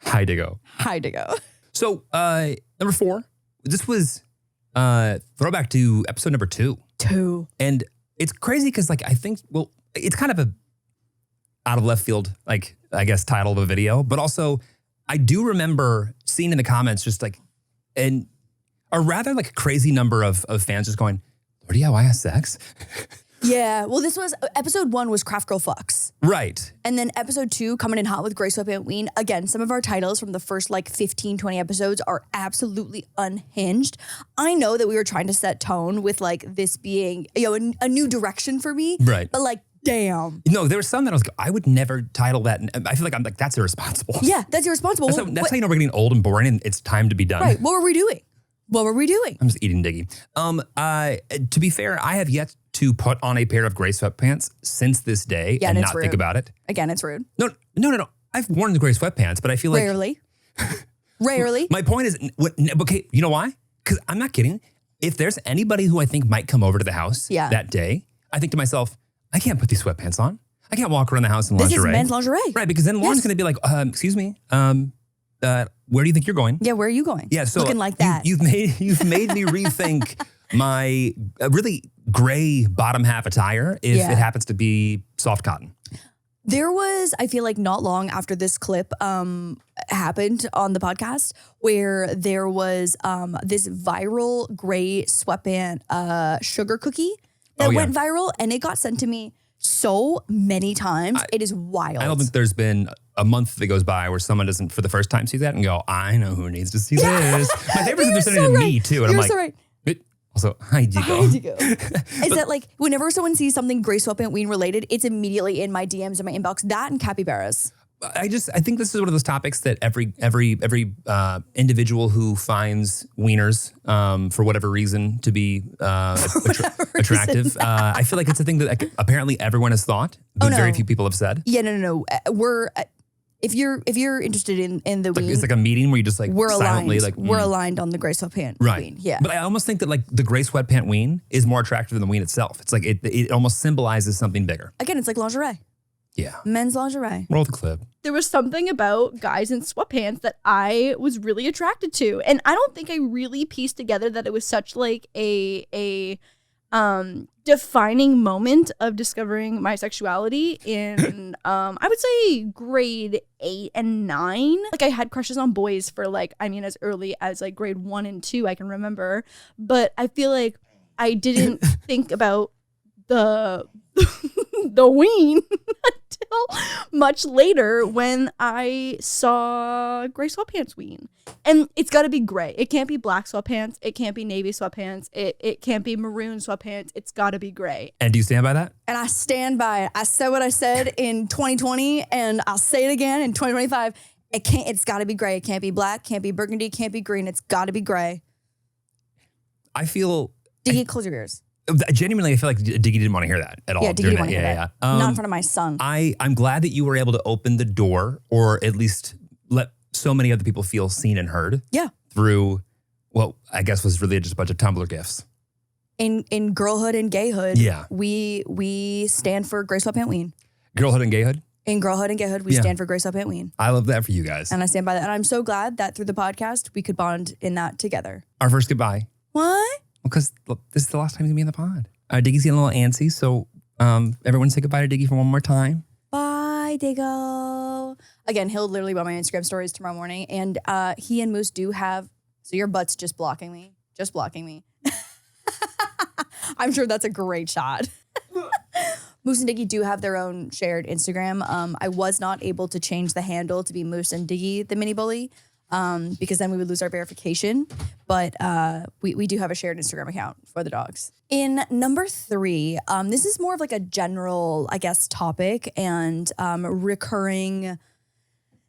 Hi, Diggo. Hi to go. So number 4, this was throwback to episode number 2. 2. And it's crazy because I think, it's kind of a out of left field, I guess, title of a video, but also I do remember seeing in the comments just a rather crazy number of fans just going, Lordy, how I have sex? Yeah. Well, this was episode 1 was Craft Girl Fucks. Right. And then episode 2, coming in hot with Grace Sweatpant Ween. Again, some of our titles from the first 15, 20 episodes are absolutely unhinged. I know that we were trying to set tone with this being, a new direction for me. Right. But damn. No, there was some that I was I would never title that. And I feel like that's irresponsible. Yeah, that's irresponsible. That's how you know we're getting old and boring and it's time to be done. Right. What were we doing? I'm just eating Diggy. To be fair, I have yet to put on a pair of gray sweatpants since this day and not think about it. Again, it's rude. No. I've worn the gray sweatpants, but I feel like Rarely. My point is, okay, you know why? Because I'm not kidding. If there's anybody who I think might come over to the house that day, I think to myself, I can't put these sweatpants on. I can't walk around the house in lingerie. This is men's lingerie. Right, because then Lauren's going to be like, excuse me, where do you think you're going? Yeah, where are you going? Yeah, so looking like that. You've made me rethink my really gray bottom half attire if it happens to be soft cotton. There was, I feel like not long after this clip happened on the podcast where there was this viral gray sweatpant sugar cookie that went viral and it got sent to me so many times. It is wild. I don't think there's been a month that goes by where someone doesn't for the first time see that and go, I know who needs to see this. My favorite is they're sending it to me too. And I'm like, so right. Also, hi, Digo. Is that whenever someone sees something Gray Sweatpant Ween related, it's immediately in my DMs in my inbox. That and capybaras. I think this is one of those topics that every individual who finds wieners for whatever reason to be attractive, I feel like it's a thing that apparently everyone has thought, but very few people have said. Yeah, no. We're if you're interested in the ween, it's like a meeting where you just we're silently aligned. We're aligned on the Gray Sweatpant Ween. Yeah, but I almost think that the Gray Sweatpant Ween is more attractive than the ween itself. It's it almost symbolizes something bigger. Again, it's like lingerie. Yeah. Men's lingerie. Roll the clip. There was something about guys in sweatpants that I was really attracted to. And I don't think I really pieced together that it was such a defining moment of discovering my sexuality in I would say grade 8 and 9. I had crushes on boys for as early as grade 1 and 2 I can remember. But I feel like I didn't think about the ween until much later when I saw gray sweatpants ween. And it's got to be gray. It can't be black sweatpants. It can't be navy sweatpants. It can't be maroon sweatpants. It's got to be gray. And do you stand by that? And I stand by it. I said what I said in 2020 and I'll say it again in 2025. It's got to be gray. It can't be black, can't be burgundy, can't be green. It's got to be gray. I feel... Diggy, close your ears. Genuinely, I feel like Diggy didn't want to hear that at all. Yeah, Diggy didn't want to hear that. Not in front of my son. I'm glad that you were able to open the door or at least let so many other people feel seen and heard. Yeah. Through what I guess was really just a bunch of Tumblr gifs. In girlhood and gayhood, we stand for Gray Sweatpant Ween. Girlhood and gayhood? In girlhood and gayhood, we stand for Gray Sweatpant Ween. I love that for you guys. And I stand by that. And I'm so glad that through the podcast, we could bond in that together. Our first goodbye. What? Because this is the last time he's going to be in the pod. Diggy's getting a little antsy, so everyone say goodbye to Diggy for one more time. Bye, Diggo. Again, he'll literally be on my Instagram stories tomorrow morning. And he and Moose do have, so your butt's just blocking me. I'm sure that's a great shot. Moose and Diggy do have their own shared Instagram. I was not able to change the handle to be Moose and Diggy, the mini bully, because then we would lose our verification. But we do have a shared Instagram account for the dogs. In number 3, this is more of like a general, I guess, topic and recurring,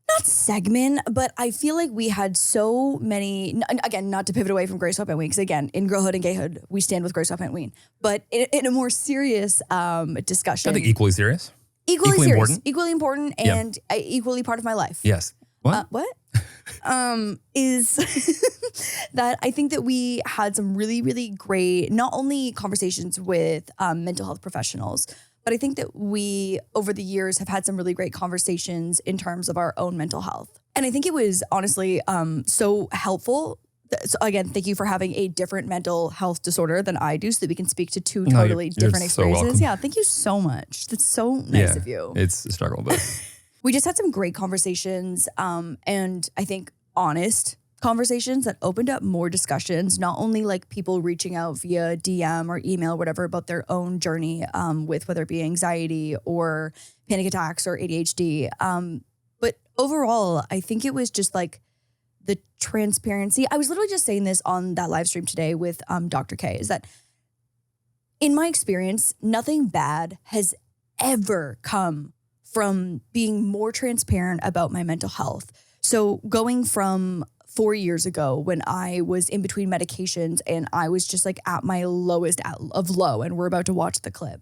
not segment, but I feel like we had so many, again, not to pivot away from Grey Sweatpant Ween, because again, in girlhood and gayhood, we stand with Grey Sweatpant Ween. But in a more serious discussion. I think equally serious. Equally serious. Important. Equally important and equally part of my life. Yes. What? What? Is that I think that we had some really, really great, not only conversations with mental health professionals, but I think that we, over the years, have had some really great conversations in terms of our own mental health. And I think it was honestly so helpful. So again, thank you for having a different mental health disorder than I do so that we can speak to two totally different experiences. welcome. Yeah, thank you so much. That's so nice of you. It's a struggle, but We just had some great conversations and I think honest conversations that opened up more discussions, not only like people reaching out via DM or email, whatever, about their own journey with whether it be anxiety or panic attacks or ADHD. But overall, I think it was just like the transparency. I was literally just saying this on that live stream today with Dr. K, is that in my experience, nothing bad has ever come from being more transparent about my mental health. So going from 4 years ago when I was in between medications and I was just like at my lowest of low, and we're about to watch the clip,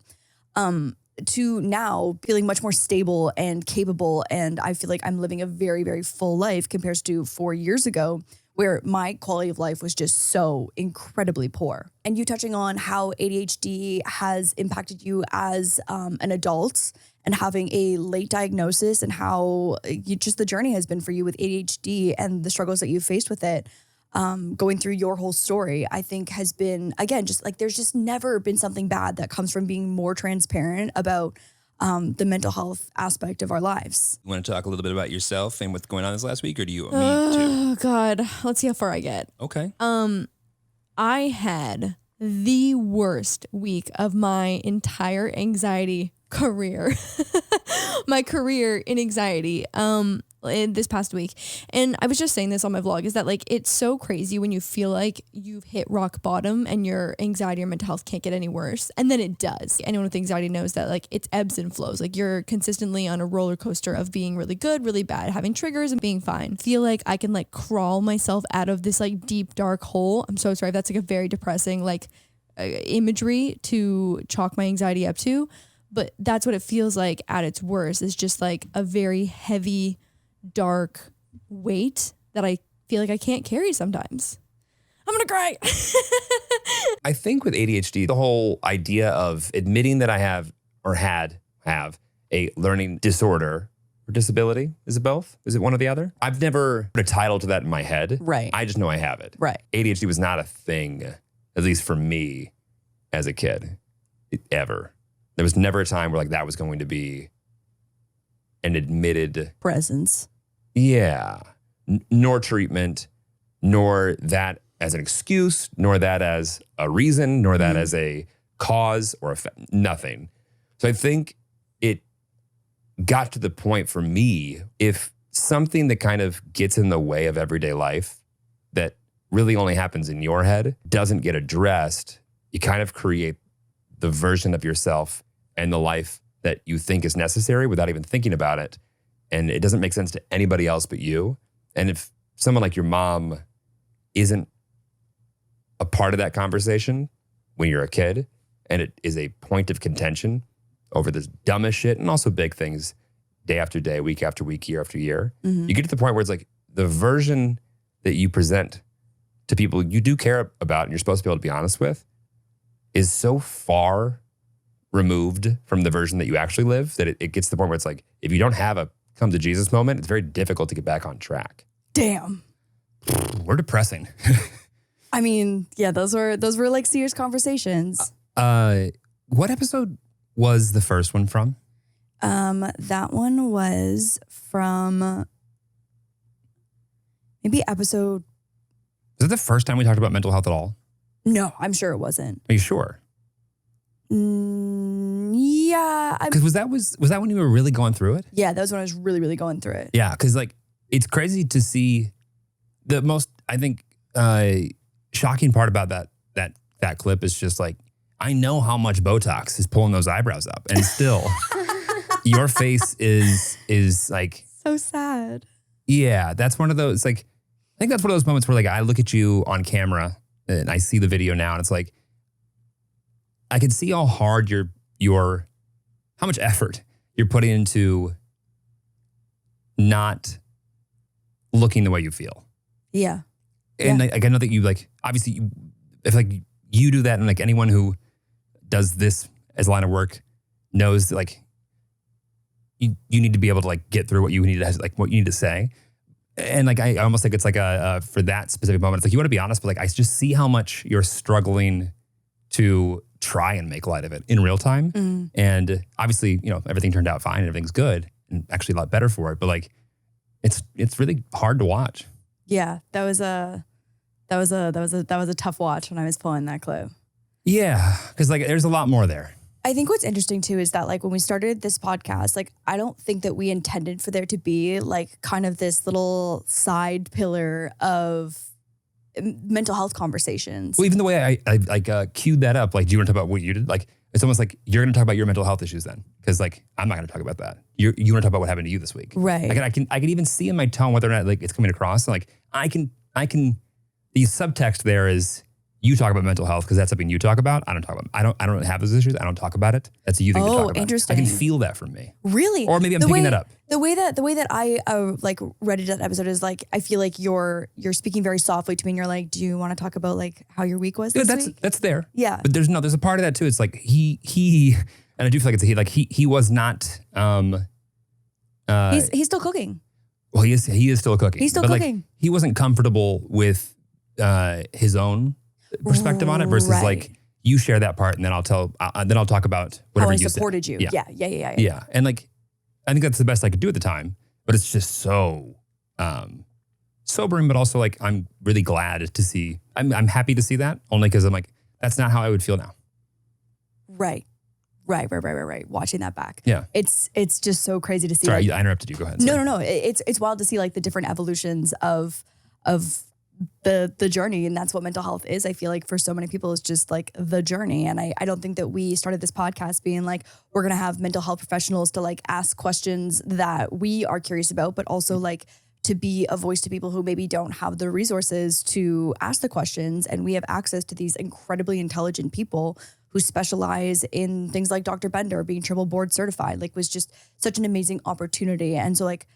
to now feeling much more stable and capable. And I feel like I'm living a very, very full life compared to 4 years ago, where my quality of life was just so incredibly poor. And you touching on how ADHD has impacted you as an adult and having a late diagnosis, and how just the journey has been for you with ADHD and the struggles that you've faced with it, going through your whole story, I think has been, again, just like there's just never been something bad that comes from being more transparent about the mental health aspect of our lives. You want to talk a little bit about yourself and what's going on this last week, or do you want me to? Oh God, let's see how far I get. Okay. I had the worst week of my entire anxiety career. My career in anxiety in this past week. And I was just saying this on my vlog, is that like it's so crazy when you feel like you've hit rock bottom and your anxiety or mental health can't get any worse, and then it does. Anyone with anxiety knows that like it's ebbs and flows. Like you're consistently on a roller coaster of being really good, really bad, having triggers and being fine. Feel like I can like crawl myself out of this like deep dark hole. I'm so sorry if that's like a very depressing like imagery to chalk my anxiety up to, but that's what it feels like at its worst, is just like a very heavy, dark weight that I feel like I can't carry sometimes. I'm gonna cry. I think with ADHD, the whole idea of admitting that I have or have a learning disorder or disability, is it both? Is it one or the other? I've never put a title to that in my head. Right. I just know I have it. Right. ADHD was not a thing, at least for me as a kid, ever. There was never a time where like that was going to be an admitted Presence. Yeah. Nor treatment, nor that as an excuse, nor that as a reason, nor that as a cause or effect, nothing. So I think it got to the point for me, if something that kind of gets in the way of everyday life that really only happens in your head doesn't get addressed, you kind of create the version of yourself and the life that you think is necessary without even thinking about it. And it doesn't make sense to anybody else but you. And if someone like your mom isn't a part of that conversation when you're a kid, and it is a point of contention over this dumbest shit and also big things day after day, week after week, year after year, you get to the point where it's like the version that you present to people you do care about and you're supposed to be able to be honest with is so far removed from the version that you actually live that it gets to the point where it's like, if you don't have a come to Jesus moment, it's very difficult to get back on track. Damn. we're depressing. I mean, yeah, those were like serious conversations. What episode was the first one from? That one was from maybe episode. Was it the first time we talked about mental health at all? No, I'm sure it wasn't. Are you sure? Yeah. Because was that when you were really going through it? Yeah, that was when I was really, really going through it. Yeah, because like it's crazy to see the most, I think, shocking part about that clip is just like, I know how much Botox is pulling those eyebrows up, and still your face is like so sad. Yeah, that's one of those, like, I think that's one of those moments where like I look at you on camera and I see the video now and it's like, I can see how hard how much effort you're putting into not looking the way you feel. Yeah. And like, I know that you like, obviously if like you do that and like anyone who does this as a line of work knows that like you need to be able to like get through what you need to say. And like, I almost think it's like for that specific moment, it's like, you want to be honest, but like, I just see how much you're struggling to try and make light of it in real time. Mm. And obviously, you know, everything turned out fine and everything's good and actually a lot better for it. But like, it's really hard to watch. Yeah. That was a tough watch when I was pulling that clip. Yeah. Cause like, there's a lot more there. I think what's interesting too is that like when we started this podcast, like I don't think that we intended for there to be like kind of this little side pillar of mental health conversations. Well, even the way I like queued that up, like, do you want to talk about what you did? Like, it's almost like you're going to talk about your mental health issues then, because like I'm not going to talk about that. You want to talk about what happened to you this week, right? Like, I can even see in my tone whether or not like it's coming across. Like I can. The subtext there is. You talk about mental health because that's something you talk about. I don't talk about. I don't have those issues. I don't talk about it. That's a you thing to talk about. Interesting. I can feel that from me. Really? Or maybe I'm picking that up. The way that I like read it that episode is like I feel like you're speaking very softly to me and you're like, do you want to talk about like how your week was this week? That's there. Yeah. But there's a part of that too. It's like he and I do feel like it's a he. Like he was not. He's still cooking. Well, he is still cooking. He's still cooking. Like, he wasn't comfortable with his own perspective on it versus like you share that part and then I'll talk about whatever how I supported you. Yeah. And like I think that's the best I could do at the time, but it's just so sobering, but also like I'm really glad to see. I'm happy to see that only because I'm like that's not how I would feel now. Right. Watching that back. Yeah. It's just so crazy to see. Sorry, like, I interrupted you. Go ahead. No. It's wild to see like the different evolutions of the journey, and that's what mental health is. I feel like for so many people it's just like the journey, and I don't think that we started this podcast being like we're gonna have mental health professionals to like ask questions that we are curious about, but also like to be a voice to people who maybe don't have the resources to ask the questions, and we have access to these incredibly intelligent people who specialize in things like Dr. Bender being triple board certified, like was just such an amazing opportunity. And so like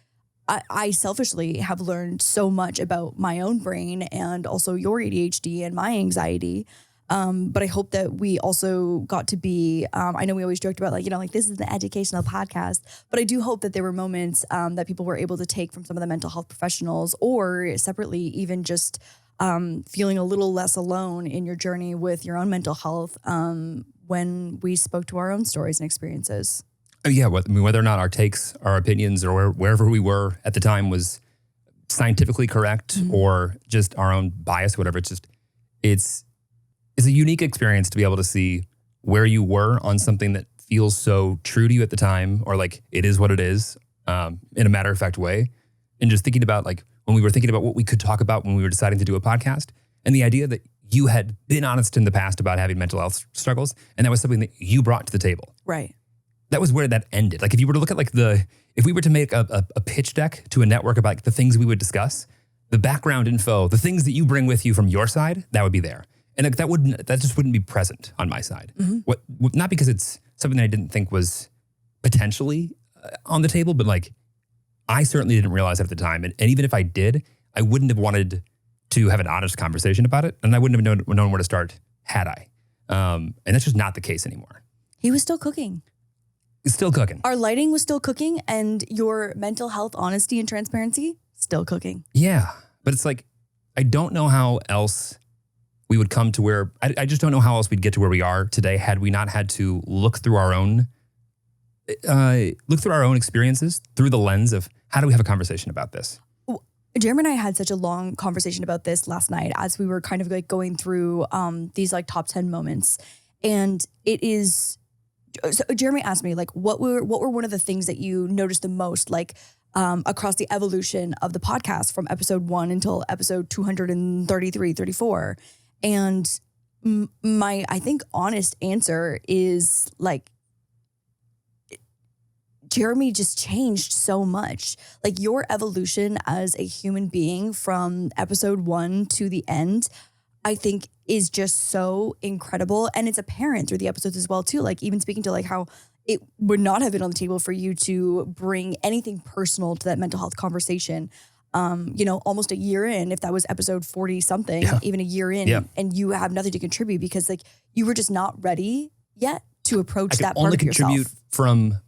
I selfishly have learned so much about my own brain and also your ADHD and my anxiety. But I hope that we also got to be, I know we always joked about like, you know, like this is an educational podcast, but I do hope that there were moments that people were able to take from some of the mental health professionals or separately, even just feeling a little less alone in your journey with your own mental health when we spoke to our own stories and experiences. Yeah, whether or not our takes, our opinions, or wherever we were at the time was scientifically correct or just our own bias, whatever. It's a unique experience to be able to see where you were on something that feels so true to you at the time, or like it is what it is, in a matter of fact way, and just thinking about like when we were thinking about what we could talk about when we were deciding to do a podcast, and the idea that you had been honest in the past about having mental health struggles, and that was something that you brought to the table. Right. That was where that ended. Like if you were to look at like if we were to make a pitch deck to a network about like the things we would discuss, the background info, the things that you bring with you from your side, that would be there. And like that just wouldn't be present on my side. Not because it's something that I didn't think was potentially on the table, but like I certainly didn't realize it at the time. And even if I did, I wouldn't have wanted to have an honest conversation about it. And I wouldn't have known where to start had I. And that's just not the case anymore. He was still cooking. Still cooking. Our lighting was still cooking, and your mental health honesty and transparency still cooking. Yeah. But it's like, I don't know how else we would come to where, I just don't know how else we'd get to where we are today had we not had to look through our own look through our own experiences through the lens of how do we have a conversation about this? Jeremy and I had such a long conversation about this last night as we were kind of like going through these like top 10 moments. And it is, so Jeremy asked me like, what were one of the things that you noticed the most, like across the evolution of the podcast from episode 1 until episode 233, 34. And my, I think, honest answer is like, Jeremy just changed so much. Like your evolution as a human being from episode 1 to the end, I think is just so incredible. And it's apparent through the episodes as well too. Like even speaking to like how it would not have been on the table for you to bring anything personal to that mental health conversation. You know, almost a year in, if that was episode 40 something, even a year in, and you have nothing to contribute because like you were just not ready yet to approach that part of yourself. I could only contribute from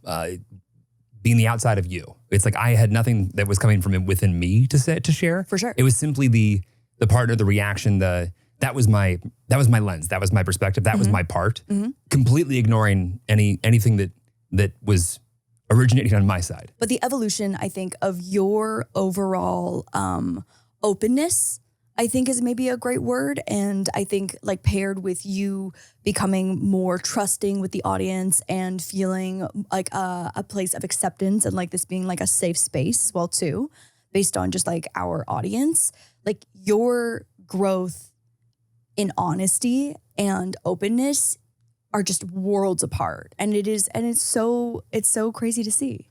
being the outside of you. It's like I had nothing that was coming from within me to share. For sure. It was simply the partner, the reaction, that was my lens, that was my perspective, that was my part. Completely ignoring anything that was originating on my side. But the evolution, I think, of your overall openness, I think is maybe a great word. And I think like paired with you becoming more trusting with the audience and feeling like a place of acceptance and like this being like a safe space as well too, based on just like our audience, like your growth in honesty and openness are just worlds apart. And it's so crazy to see.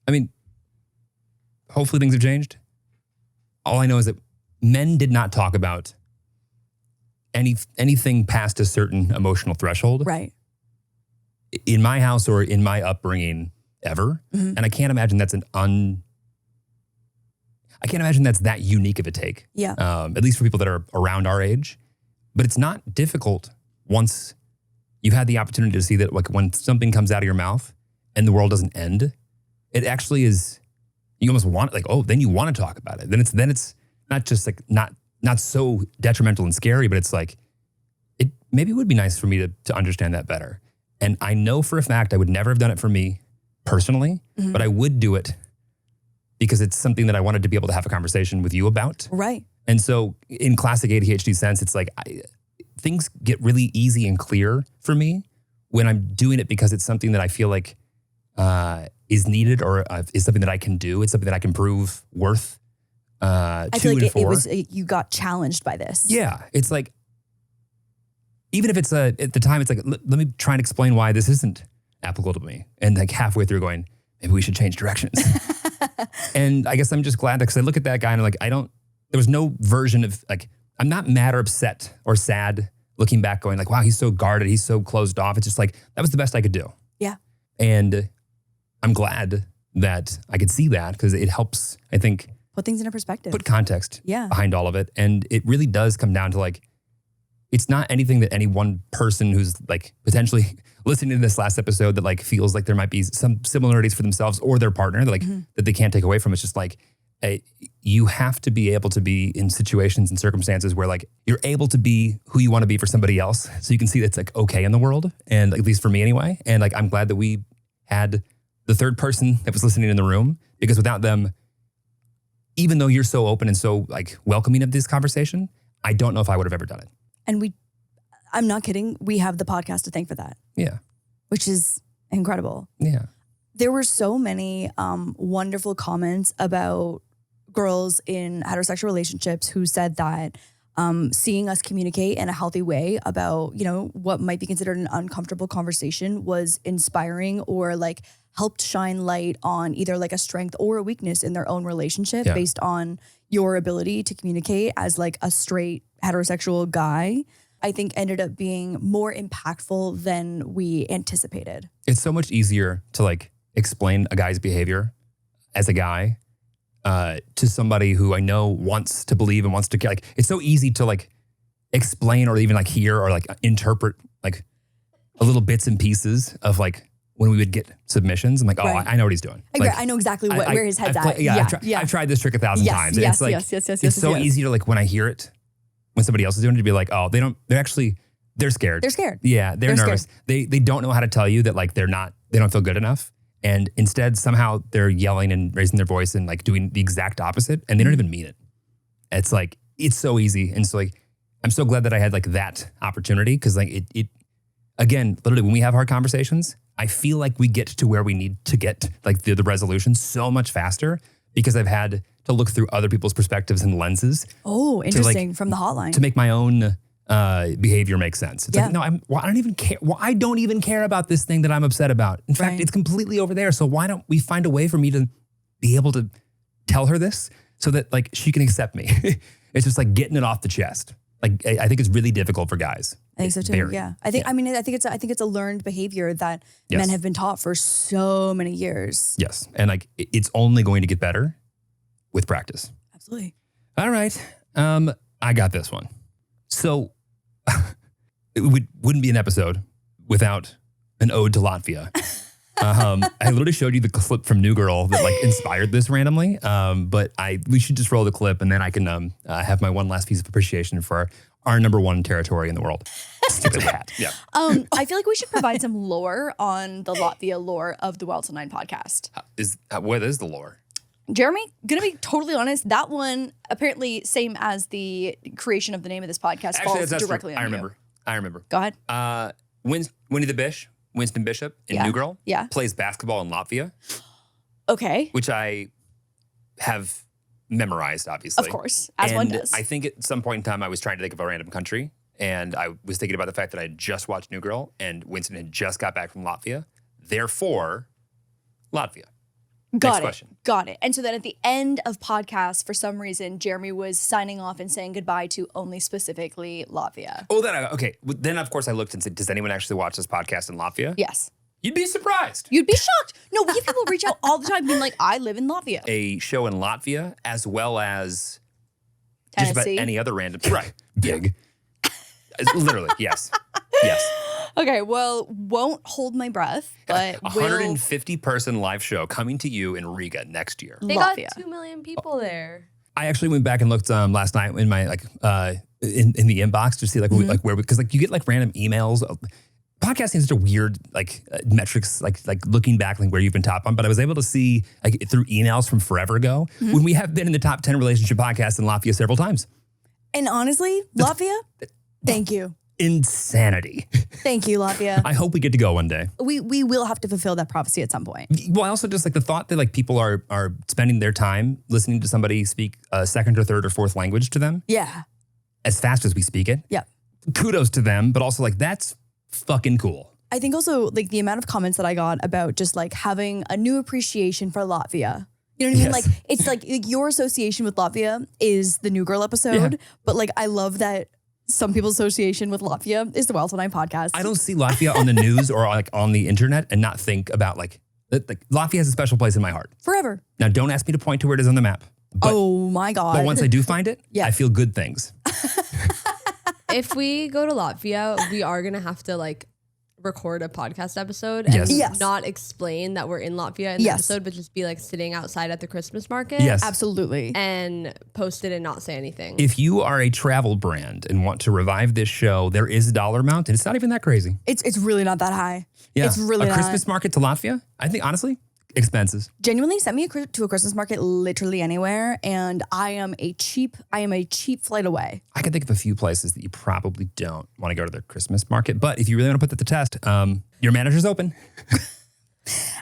I mean, hopefully things have changed. All I know is that men did not talk about anything past a certain emotional threshold. Right. In my house or in my upbringing ever. And I can't imagine that's I can't imagine that's that unique of a take. Yeah. At least for people that are around our age. But it's not difficult once you've had the opportunity to see that like when something comes out of your mouth and the world doesn't end, it actually is, you almost want like, oh, then you want to talk about it. Then it's not just like not so detrimental and scary, but it's like, it maybe would be nice for me to understand that better. And I know for a fact I would never have done it for me personally, but I would do it because it's something that I wanted to be able to have a conversation with you about. Right. And so in classic ADHD sense, it's like things get really easy and clear for me when I'm doing it because it's something that I feel like is needed or is something that I can do. It's something that I can prove worth I feel like it was, you got challenged by this. Yeah. It's like, even if it's at the time, it's like, let me try and explain why this isn't applicable to me. And like halfway through going, maybe we should change directions. And I guess I'm just glad because I look at that guy and I'm like, there was no version of like, I'm not mad or upset or sad looking back going like, wow, he's so guarded. He's so closed off. It's just like, that was the best I could do. Yeah. And I'm glad that I could see that because it helps, I think, put things into perspective. Put context behind all of it. And it really does come down to like, it's not anything that any one person who's like potentially listening to this last episode that like feels like there might be some similarities for themselves or their partner that like that they can't take away from. It's just like, you have to be able to be in situations and circumstances where like you're able to be who you want to be for somebody else. So you can see that's like okay in the world. And at least for me anyway. And like, I'm glad that we had the third person that was listening in the room because without them, even though you're so open and so like welcoming of this conversation, I don't know if I would have ever done it. And I'm not kidding. We have the podcast to thank for that. Yeah. Which is incredible. Yeah. There were so many wonderful comments about girls in heterosexual relationships who said that seeing us communicate in a healthy way about, you know, what might be considered an uncomfortable conversation was inspiring or like helped shine light on either like a strength or a weakness in their own relationship based on your ability to communicate as like a straight heterosexual guy, I think ended up being more impactful than we anticipated. It's so much easier to like explain a guy's behavior as a guy to somebody who I know wants to believe and wants to like, it's so easy to like explain or even like hear or like interpret like a little bits and pieces of like when we would get submissions. I'm like, oh, I know what he's doing. Like, I know exactly where his head's at. I've tried this trick 1,000 times. Yes, it's like, yes. It's so easy to like when I hear it, when somebody else is doing it, to be like, oh, they're scared. They're scared. Yeah, they're nervous. Scared. They don't know how to tell you that like they don't feel good enough. And instead, somehow they're yelling and raising their voice and like doing the exact opposite, and they don't even mean it. It's like, it's so easy. And so like, I'm so glad that I had like that opportunity, because like it, again, literally when we have hard conversations, I feel like we get to where we need to get, like the resolution so much faster, because I've had to look through other people's perspectives and lenses. Oh, interesting. From the hotline. To make my own behavior make sense. It's like, no, I don't even care. Well, I don't even care about this thing that I'm upset about. In fact, it's completely over there. So why don't we find a way for me to be able to tell her this so that like she can accept me? It's just like getting it off the chest. Like, I think it's really difficult for guys. I think so too. Yeah. I think it's a learned behavior that men have been taught for so many years. Yes. And like, it's only going to get better with practice. Absolutely. All right. I got this one. So it wouldn't be an episode without an ode to Latvia. I literally showed you the clip from New Girl that like inspired this randomly. But we should just roll the clip, and then I can have my one last piece of appreciation for our number one territory in the world. Stupid hat. Yeah. I feel like we should provide some lore on the Latvia lore of the Wild Til 9 podcast. What is the lore? Jeremy, gonna be totally honest, that one apparently same as the creation of the name of this podcast falls directly on you. I remember. Go ahead. Winston Bishop in New Girl plays basketball in Latvia. Okay. Which I have memorized, obviously. Of course, as one does. I think at some point in time I was trying to think of a random country, and I was thinking about the fact that I had just watched New Girl and Winston had just got back from Latvia. Therefore, Latvia. Got it. And so then at the end of podcast, for some reason, Jeremy was signing off and saying goodbye to only specifically Latvia. Oh, okay. Then, of course, I looked and said, does anyone actually watch this podcast in Latvia? Yes. You'd be surprised. You'd be shocked. No, we have people reach out all the time being like, I live in Latvia. A show in Latvia, as well as Tennessee. Just about any other random, right, gig. Literally, yes. Yes. Okay, well, won't hold my breath, but 150-person live show coming to you in Riga next year. They Latvia. got 2 million people there. I actually went back and looked last night in my in the inbox to see where, because you get like random emails. Podcasting is such a weird metrics like looking back where you've been top on, but I was able to see through emails from forever ago when we have been in the top 10 relationship podcasts in Latvia several times. And honestly, Latvia, thank you. Insanity. Thank you, Latvia. I hope we get to go one day. We will have to fulfill that prophecy at some point. Well, I also just the thought that people are spending their time listening to somebody speak a second or third or fourth language to them. Yeah. As fast as we speak it. Yeah. Kudos to them, but also that's fucking cool. I think also the amount of comments that I got about just having a new appreciation for Latvia. You know what I mean? Yes. It's your association with Latvia is the New Girl episode, but I love that some people's association with Latvia is the Wild Til 9 podcast. I don't see Latvia on the news or on the internet and not think about Latvia has a special place in my heart. Forever. Now, don't ask me to point to where it is on the map. But, oh my God. But once I do find it, I feel good things. If we go to Latvia, we are going to have to record a podcast episode and not explain that we're in Latvia in the episode, but just be sitting outside at the Christmas market. Yes. Absolutely. And post it and not say anything. If you are a travel brand and want to revive this show, there is a dollar amount and it's not even that crazy. It's really not that high. Yeah. It's really a Christmas market to Latvia, I think, honestly, expenses. Genuinely, send me to a Christmas market literally anywhere, and I am a cheap flight away. I can think of a few places that you probably don't want to go to the Christmas market, but if you really want to put that to the test, your manager's open.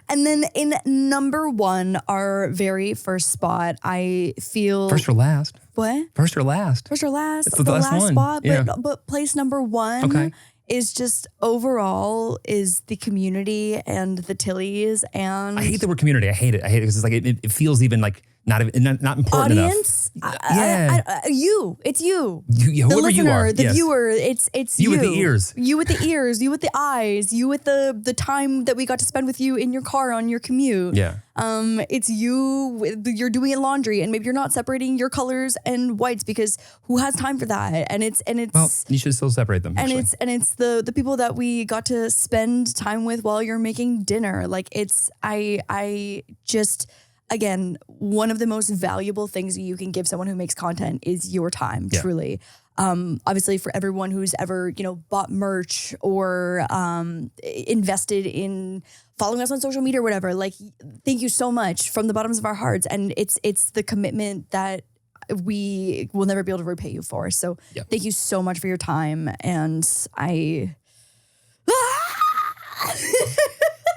And then in number one, our very first spot, I feel first or last. What? First or last. First or last. It's the last one. Spot, yeah. but place number one. Okay. Is just overall is the community and the Tillies and I hate the word community. I hate it because it feels even not important audience. enough. It's you. Whoever the listener, you are, the viewer. It's you with the ears. You with the ears. You with the eyes. You with the time that we got to spend with you in your car on your commute. Yeah. It's you. You're doing laundry and maybe you're not separating your colors and whites because who has time for that? And it's well, you should still separate them. And it's the people that we got to spend time with while you're making dinner. I just. Again, one of the most valuable things you can give someone who makes content is your time, truly. Obviously for everyone who's ever, bought merch or invested in following us on social media or whatever, like, thank you so much from the bottoms of our hearts. And it's the commitment that we will never be able to repay you for. So thank you so much for your time. And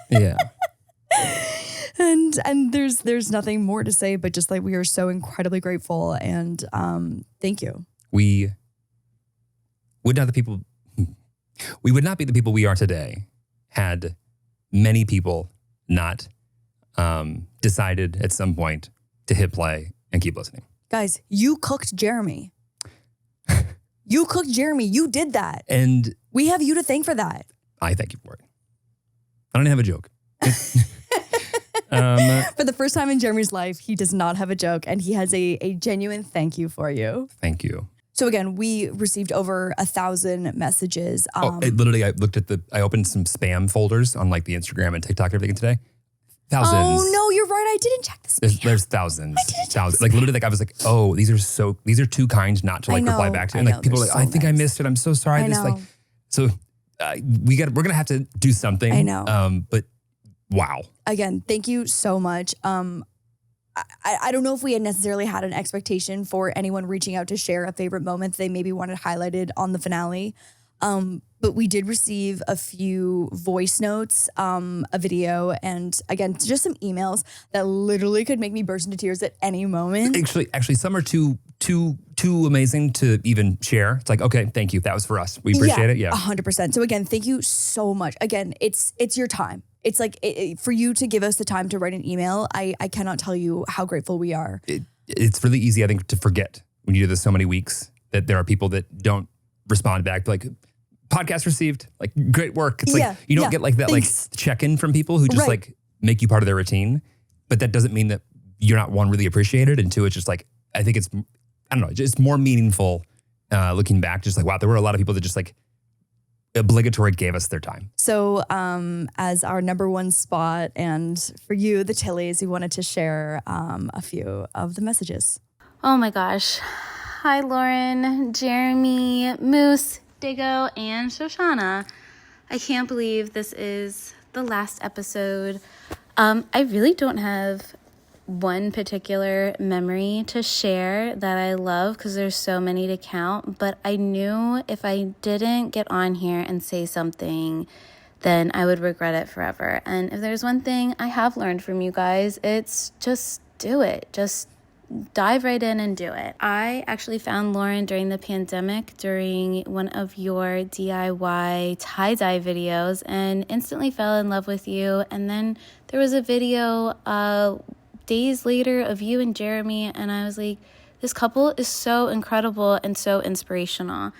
Yeah. And there's nothing more to say, but just like, we are so incredibly grateful, and thank you. We would not be the people we are today had many people not decided at some point to hit play and keep listening. Guys, you cooked Jeremy. You cooked Jeremy. You did that. And we have you to thank for that. I thank you for it. I don't even have a joke. For the first time in Jeremy's life, he does not have a joke, and he has a genuine thank you for you. Thank you. So again, we received over 1,000 messages. I opened some spam folders on like the Instagram and TikTok and everything today. Thousands. Oh no, you're right. I didn't check the spam. There's thousands. Like literally, like I was like, oh, these are too kind not to like reply back to. And like people are like, I think I missed it. I'm so sorry. We're gonna have to do something. I know. But wow. Again, thank you so much. I don't know if we had necessarily had an expectation for anyone reaching out to share a favorite moment they maybe wanted highlighted on the finale. But we did receive a few voice notes, a video, and again, just some emails that literally could make me burst into tears at any moment. Actually, some are too amazing to even share. It's like, okay, thank you. That was for us. We appreciate it. Yeah, 100%. So again, thank you so much. Again, it's your time. It's like for you to give us the time to write an email. I cannot tell you how grateful we are. It's really easy, I think, to forget when you do this so many weeks that there are people that don't respond back. Like, podcast received, like, great work. It's like you don't get like that like check-in from people who just like make you part of their routine. But that doesn't mean that you're not, one, really appreciated, and two, it's just like, I think it's, I don't know, just more meaningful looking back. Just like, wow, there were a lot of people that just like obligatory gave us their time. So as our number one spot, and for you, the Tillies, we wanted to share a few of the messages. Oh my gosh. Hi, Lauren, Jeremy, Moose, Diggo, and Shoshana. I can't believe this is the last episode. I really don't have one particular memory to share that I love because there's so many to count, but I knew if I didn't get on here and say something, then I would regret it forever. And if there's one thing I have learned from you guys, it's just do it. Just dive right in and do it. I actually found Lauren during the pandemic during one of your DIY tie-dye videos and instantly fell in love with you. And then there was a video days later of you and Jeremy, and I was like, this couple is so incredible and so inspirational.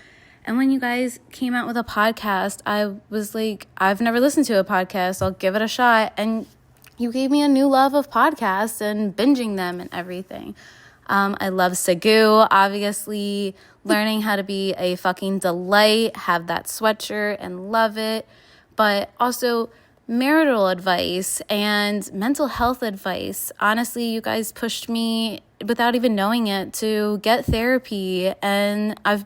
And when you guys came out with a podcast, I was like, I've never listened to a podcast, I'll give it a shot. And you gave me a new love of podcasts and binging them and everything. I love Segu, obviously, learning how to be a fucking delight, have that sweatshirt and love it, but also marital advice and mental health advice. Honestly, you guys pushed me without even knowing it to get therapy, and I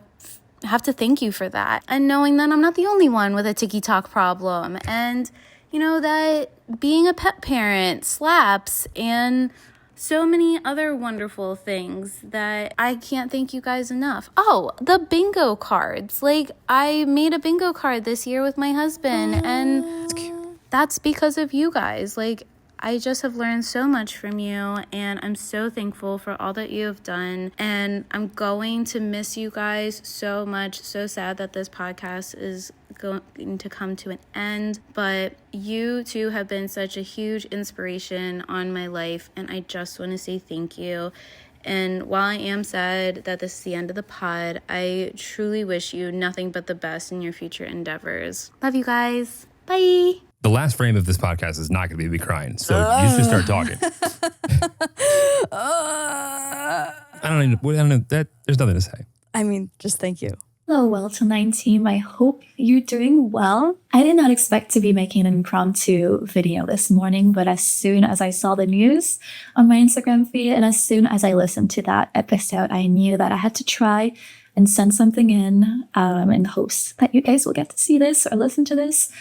have to thank you for that. And knowing that I'm not the only one with a TikTok problem, and you know that being a pet parent slaps, and so many other wonderful things that I can't thank you guys enough. Oh, the bingo cards. Like, I made a bingo card this year with my husband, and that's because of you guys. Like, I just have learned so much from you, and I'm so thankful for all that you have done. And I'm going to miss you guys so much. So sad that this podcast is going to come to an end. But you two have been such a huge inspiration on my life, and I just want to say thank you. And while I am sad that this is the end of the pod, I truly wish you nothing but the best in your future endeavors. Love you guys. Bye. The last frame of this podcast is not going to be me crying, so you should start talking. I don't know. There's nothing to say. I mean, just thank you. Hello, Wild Til 19. I hope you're doing well. I did not expect to be making an impromptu video this morning, but as soon as I saw the news on my Instagram feed and as soon as I listened to that episode, I knew that I had to try and send something in hopes that you guys will get to see this or listen to this,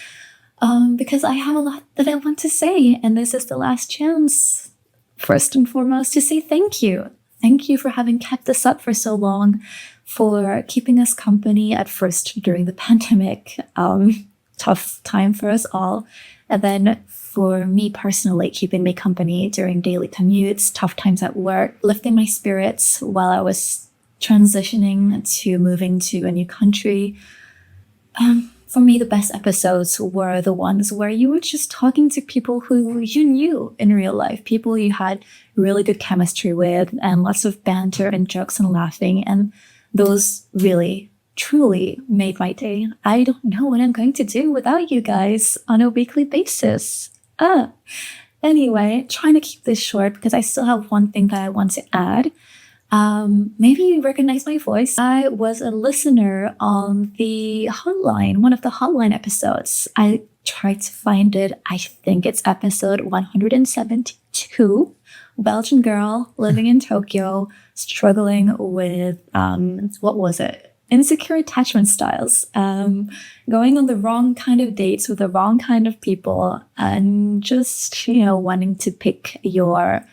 because I have a lot that I want to say, and this is the last chance, first and foremost, to say thank you. Thank you for having kept this up for so long, for keeping us company at first during the pandemic, tough time for us all, and then for me personally, keeping me company during daily commutes, tough times at work, lifting my spirits while I was transitioning to moving to a new country. For me, the best episodes were the ones where you were just talking to people who you knew in real life, people you had really good chemistry with, and lots of banter and jokes and laughing. And those really, truly made my day. I don't know what I'm going to do without you guys on a weekly basis. Anyway, trying to keep this short because I still have one thing that I want to add. Maybe you recognize my voice. I was a listener on the hotline, one of the hotline episodes. I tried to find it. I think it's episode 172. Belgian girl living in Tokyo, struggling with, what was it? Insecure attachment styles, going on the wrong kind of dates with the wrong kind of people, and just, wanting to pick your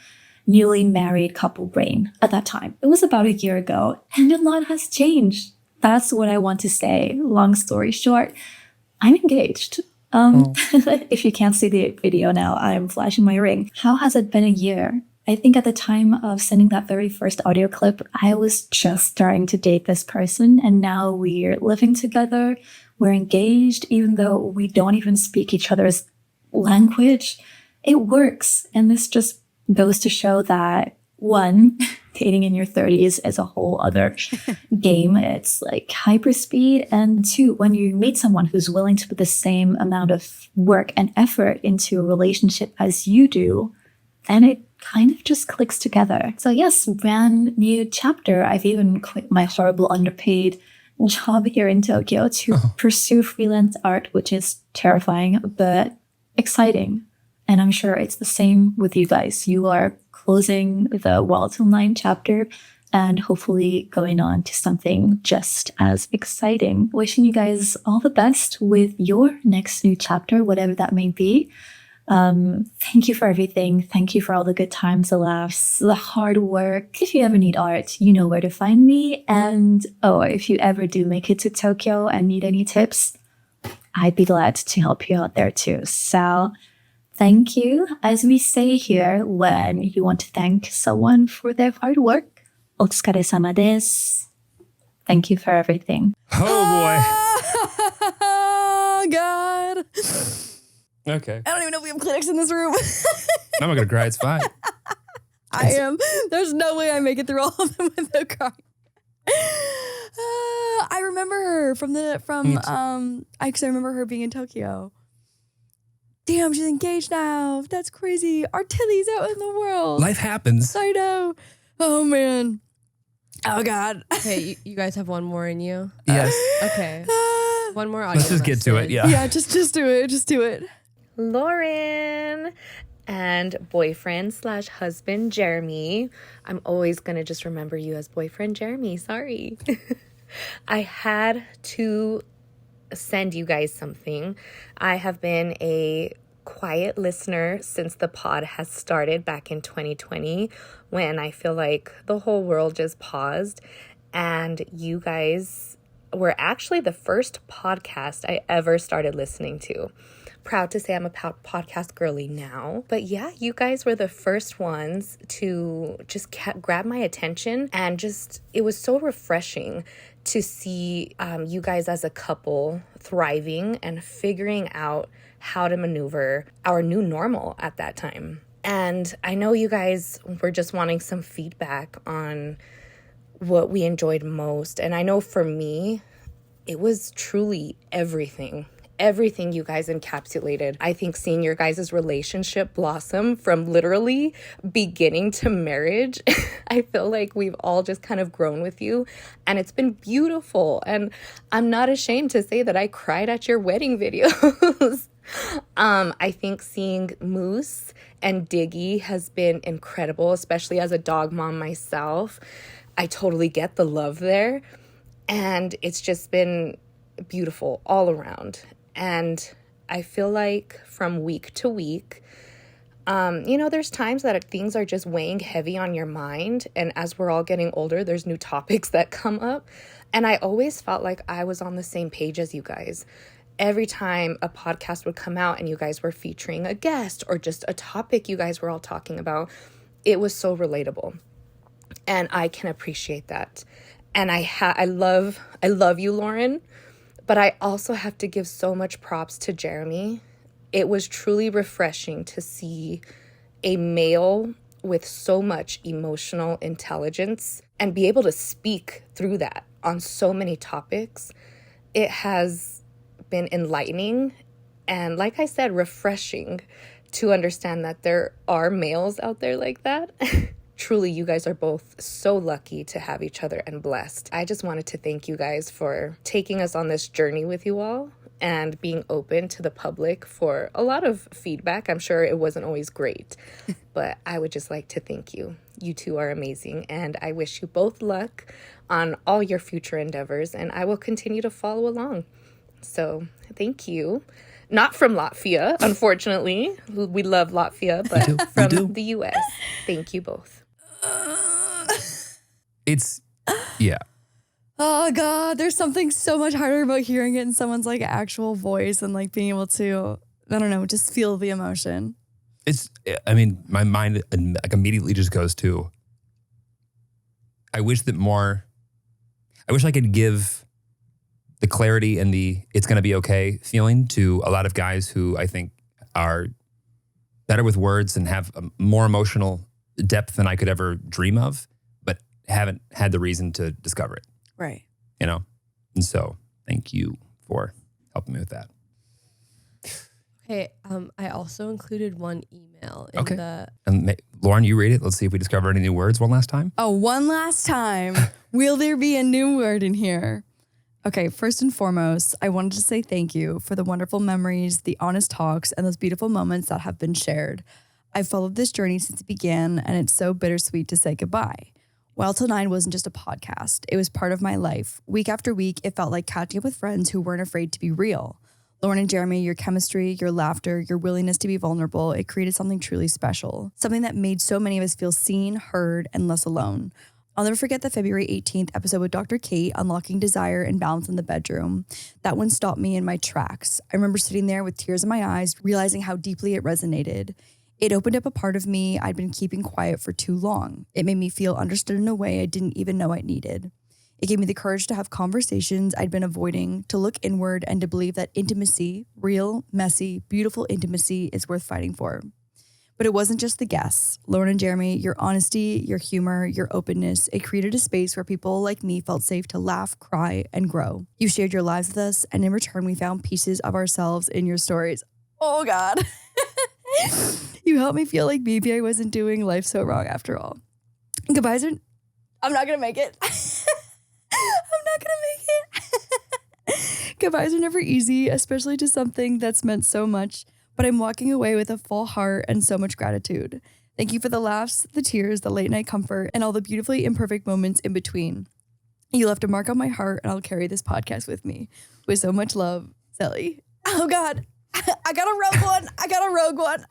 newly married couple brain at that time. It was about a year ago, and a lot has changed. That's what I want to say. Long story short, I'm engaged. If you can't see the video now, I'm flashing my ring. How has it been a year? I think at the time of sending that very first audio clip, I was just starting to date this person, and now we're living together. We're engaged, even though we don't even speak each other's language. It works. And this just goes to show that, one, dating in your 30s is a whole other game. It's like hyperspeed. And two, when you meet someone who's willing to put the same amount of work and effort into a relationship as you do, then it kind of just clicks together. So yes, brand new chapter. I've even quit my horrible underpaid job here in Tokyo to pursue freelance art, which is terrifying, but exciting. And I'm sure it's the same with you guys. You are closing the Wild Til 9 chapter and hopefully going on to something just as exciting. Wishing you guys all the best with your next new chapter, whatever that may be. Thank you for everything. Thank you for all the good times, the laughs, the hard work. If you ever need art, you know where to find me. And if you ever do make it to Tokyo and need any tips, I'd be glad to help you out there too. So thank you. As we say here when you want to thank someone for their hard work, otsukaresama desu. Thank you for everything. Oh boy. Oh God. Okay. I don't even know if we have Kleenex in this room. I'm not gonna cry. It's fine. I am. There's no way I make it through all of them without crying. I remember her I remember her being in Tokyo. Damn, she's engaged now. That's crazy. Our Tillies out in the world. Life happens. I know. Oh man. Oh God. Okay, you guys have one more in you? Yes. Okay. One more audio. Let's just get to it. Yeah. Yeah, just do it. Just do it. Lauren and boyfriend/husband Jeremy. I'm always going to just remember you as boyfriend Jeremy. Sorry. I had to send you guys something. I have been a quiet listener since the pod has started back in 2020, when I feel like the whole world just paused, and you guys were actually the first podcast I ever started listening to. Proud to say I'm a podcast girly now. But yeah, you guys were the first ones to just grab my attention, and just, it was so refreshing to see you guys as a couple thriving and figuring out how to maneuver our new normal at that time. And I know you guys were just wanting some feedback on what we enjoyed most. And I know for me, it was truly everything you guys encapsulated. I think seeing your guys' relationship blossom from literally beginning to marriage, I feel like we've all just kind of grown with you, and it's been beautiful. And I'm not ashamed to say that I cried at your wedding videos. I think seeing Moose and Diggy has been incredible, especially as a dog mom myself. I totally get the love there. And it's just been beautiful all around. And I feel like from week to week, there's times that things are just weighing heavy on your mind. And as we're all getting older, there's new topics that come up. And I always felt like I was on the same page as you guys. Every time a podcast would come out and you guys were featuring a guest or just a topic you guys were all talking about, it was so relatable. And I can appreciate that. And I love you, Lauren, but I also have to give so much props to Jeremy. It was truly refreshing to see a male with so much emotional intelligence and be able to speak through that on so many topics. It has been enlightening and, like I said, refreshing to understand that there are males out there like that. Truly, you guys are both so lucky to have each other and blessed. I just wanted to thank you guys for taking us on this journey with you all and being open to the public for a lot of feedback. I'm sure it wasn't always great, but I would just like to thank you. You two are amazing, and I wish you both luck on all your future endeavors, and I will continue to follow along. So thank you. Not from Latvia, unfortunately. We love Latvia, but from the U.S. Thank you both. Yeah. Oh God, there's something so much harder about hearing it in someone's like actual voice and like being able to, I don't know, just feel the emotion. My mind like immediately just goes to, I wish I could give the clarity and the it's going to be okay feeling to a lot of guys who I think are better with words and have a more emotional depth than I could ever dream of, but haven't had the reason to discover it. Right. And so thank you for helping me with that. Okay. I also included one email in the. And Lauren, you read it. Let's see if we discover any new words one last time. Oh, one last time. Will there be a new word in here? Okay, first and foremost, I wanted to say thank you for the wonderful memories, the honest talks, and those beautiful moments that have been shared. I've followed this journey since it began, and it's so bittersweet to say goodbye. Wild Till 9 wasn't just a podcast. It was part of my life. Week after week, it felt like catching up with friends who weren't afraid to be real. Lauren and Jeremy, your chemistry, your laughter, your willingness to be vulnerable, it created something truly special. Something that made so many of us feel seen, heard, and less alone. I'll never forget the February 18th episode with Dr. Kate, Unlocking Desire and Balance in the Bedroom. That one stopped me in my tracks. I remember sitting there with tears in my eyes, realizing how deeply it resonated. It opened up a part of me I'd been keeping quiet for too long. It made me feel understood in a way I didn't even know I needed. It gave me the courage to have conversations I'd been avoiding, to look inward and to believe that intimacy, real, messy, beautiful intimacy is worth fighting for. But it wasn't just the guests. Lauren and Jeremy, your honesty, your humor, your openness, it created a space where people like me felt safe to laugh, cry, and grow. You shared your lives with us, and in return, we found pieces of ourselves in your stories. Oh God. You helped me feel like maybe I wasn't doing life so wrong after all. Goodbyes are... I'm not going to make it. I'm not going to make it. Goodbyes are never easy, especially to something that's meant so much. But I'm walking away with a full heart and so much gratitude. Thank you for the laughs, the tears, the late night comfort, and all the beautifully imperfect moments in between. You left a mark on my heart, and I'll carry this podcast with me. With so much love, Sally. Oh God, I got a rogue one.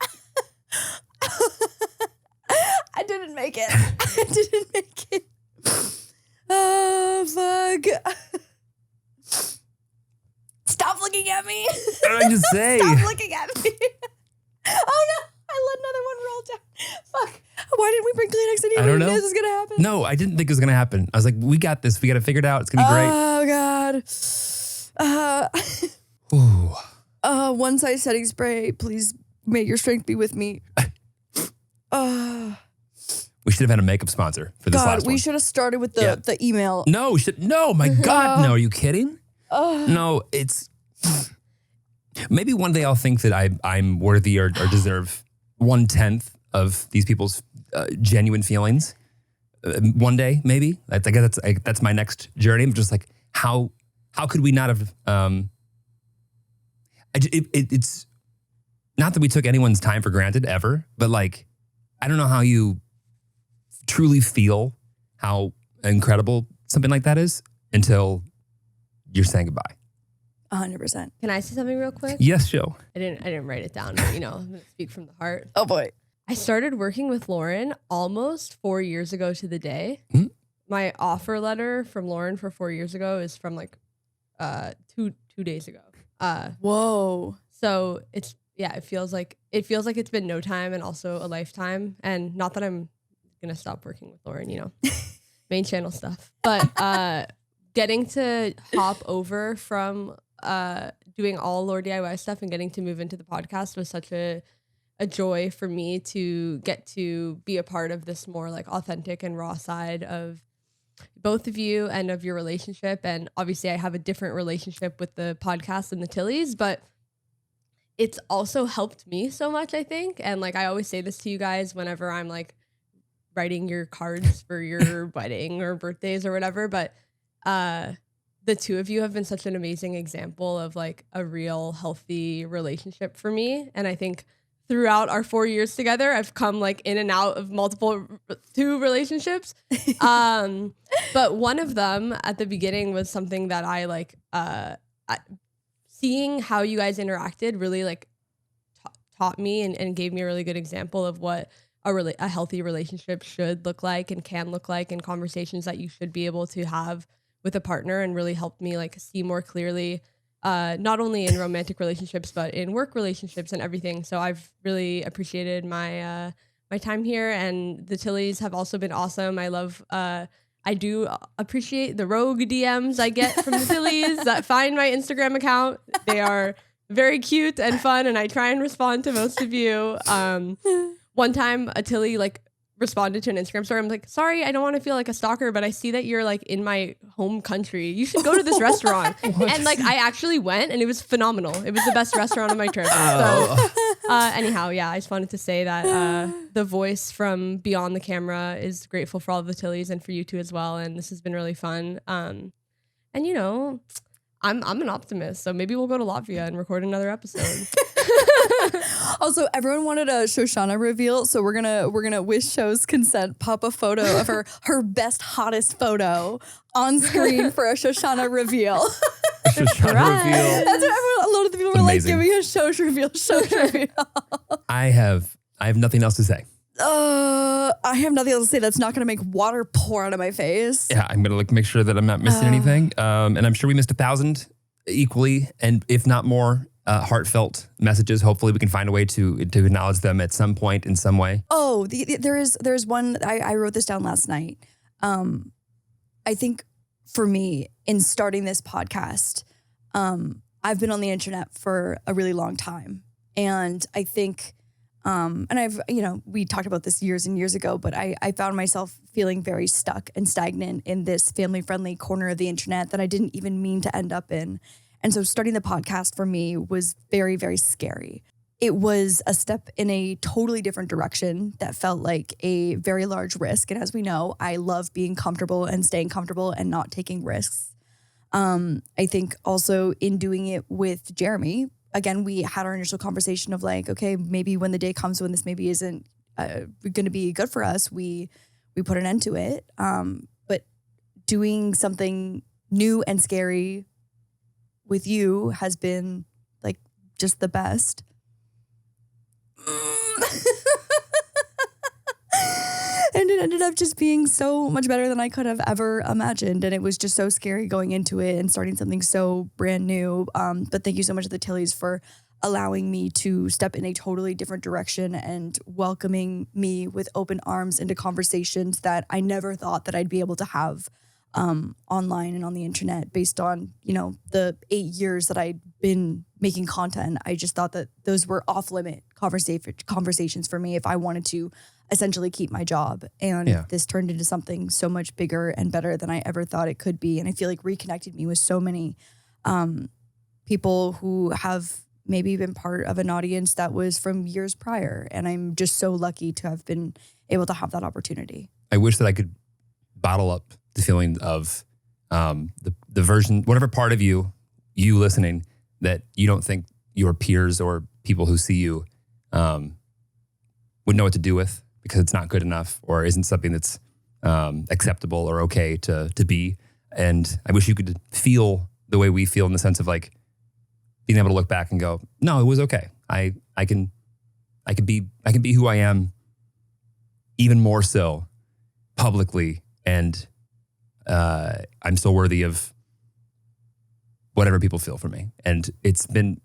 I didn't make it. Oh, fuck. Stop looking at me. What did I just say? Stop looking at me. Oh no, I let another one roll down. Fuck. Why didn't we bring Kleenex in here? I don't know. This is going to happen. No, I didn't think it was going to happen. I was like, we got this. We got to figure it out. It's going to be great. Oh, God. One size setting spray. Please, may your strength be with me. We should have had a makeup sponsor for this last one. We should have started with the email. No, my God, no. Are you kidding? No, it's... Maybe one day I'll think that I'm worthy or deserve 1/10 of these people's genuine feelings. One day, maybe. I guess that's my next journey. I'm just like, how could we not have... It's not that we took anyone's time for granted ever, but like, I don't know how you truly feel how incredible something like that is until you're saying goodbye. 100%. Can I say something real quick? Yes, Joe. I didn't write it down, but I'm gonna speak from the heart. Oh boy. I started working with Lauren almost 4 years ago to the day. My offer letter from Lauren for 4 years ago is from like 2 days ago. Whoa. So it feels like it's been no time and also a lifetime. And not that I'm gonna stop working with Lauren, main channel stuff. But getting to hop over from doing all Lore DIY stuff and getting to move into the podcast was such a joy for me to get to be a part of this more like authentic and raw side of both of you and of your relationship. And obviously I have a different relationship with the podcast and the Tillies, but it's also helped me so much, I think. And like, I always say this to you guys whenever I'm like writing your cards for your wedding or birthdays or whatever. But the two of you have been such an amazing example of like a real healthy relationship for me. And I think throughout our 4 years together, I've come like in and out of two relationships. But one of them at the beginning was something that I like, seeing how you guys interacted really like taught me and gave me a really good example of what a healthy relationship should look like and can look like, and conversations that you should be able to have with a partner, and really helped me like see more clearly, not only in romantic relationships, but in work relationships and everything. So I've really appreciated my time here, and the Tillies have also been awesome. I do appreciate the rogue DMs I get from the Tillies that find my Instagram account. They are very cute and fun, and I try and respond to most of you. One time a Tilly like responded to an Instagram story. I'm like, sorry, I don't want to feel like a stalker, but I see that you're like in my home country. You should go to this restaurant. And like, I actually went, and it was phenomenal. It was the best restaurant of my trip. So anyhow, yeah, I just wanted to say that the voice from beyond the camera is grateful for all of the Tillies and for you two as well. And this has been really fun. And I'm an optimist, so maybe we'll go to Latvia and record another episode. Also, everyone wanted a Shoshana reveal, so we're gonna with Show's consent pop a photo of her best hottest photo on screen for a Shoshana reveal. Shoshana reveal. That's what a lot of the people were like, give me a Shosh reveal. I have nothing else to say. I have nothing else to say that's not going to make water pour out of my face. Yeah, I'm going to like make sure that I'm not missing anything. And I'm sure we missed 1,000 equally, and if not more, heartfelt messages. Hopefully we can find a way to acknowledge them at some point in some way. Oh, there's one, I wrote this down last night. I think for me, in starting this podcast, I've been on the internet for a really long time. And I think, and I've, we talked about this years and years ago, but I found myself feeling very stuck and stagnant in this family-friendly corner of the internet that I didn't even mean to end up in. And so starting the podcast for me was very, very scary. It was a step in a totally different direction that felt like a very large risk. And as we know, I love being comfortable and staying comfortable and not taking risks. I think also in doing it with Jeremy, again, we had our initial conversation of like, okay, maybe when the day comes when this maybe isn't going to be good for us, we put an end to it. But doing something new and scary with you has been like just the best. And it ended up just being so much better than I could have ever imagined. And it was just so scary going into it and starting something so brand new. But thank you so much to the Tillies for allowing me to step in a totally different direction and welcoming me with open arms into conversations that I never thought that I'd be able to have online and on the internet based on, the 8 years that I'd been making content. I just thought that those were off-limit conversations for me if I wanted to essentially keep my job. And this turned into something so much bigger and better than I ever thought it could be. And I feel like reconnected me with so many people who have maybe been part of an audience that was from years prior. And I'm just so lucky to have been able to have that opportunity. I wish that I could bottle up the feeling of the version, whatever part of you listening that you don't think your peers or people who see you would know what to do with because it's not good enough or isn't something that's acceptable or okay to be. And I wish you could feel the way we feel in the sense of like being able to look back and go, no, it was okay. I can be who I am even more so publicly, and I'm still worthy of whatever people feel for me. And it's been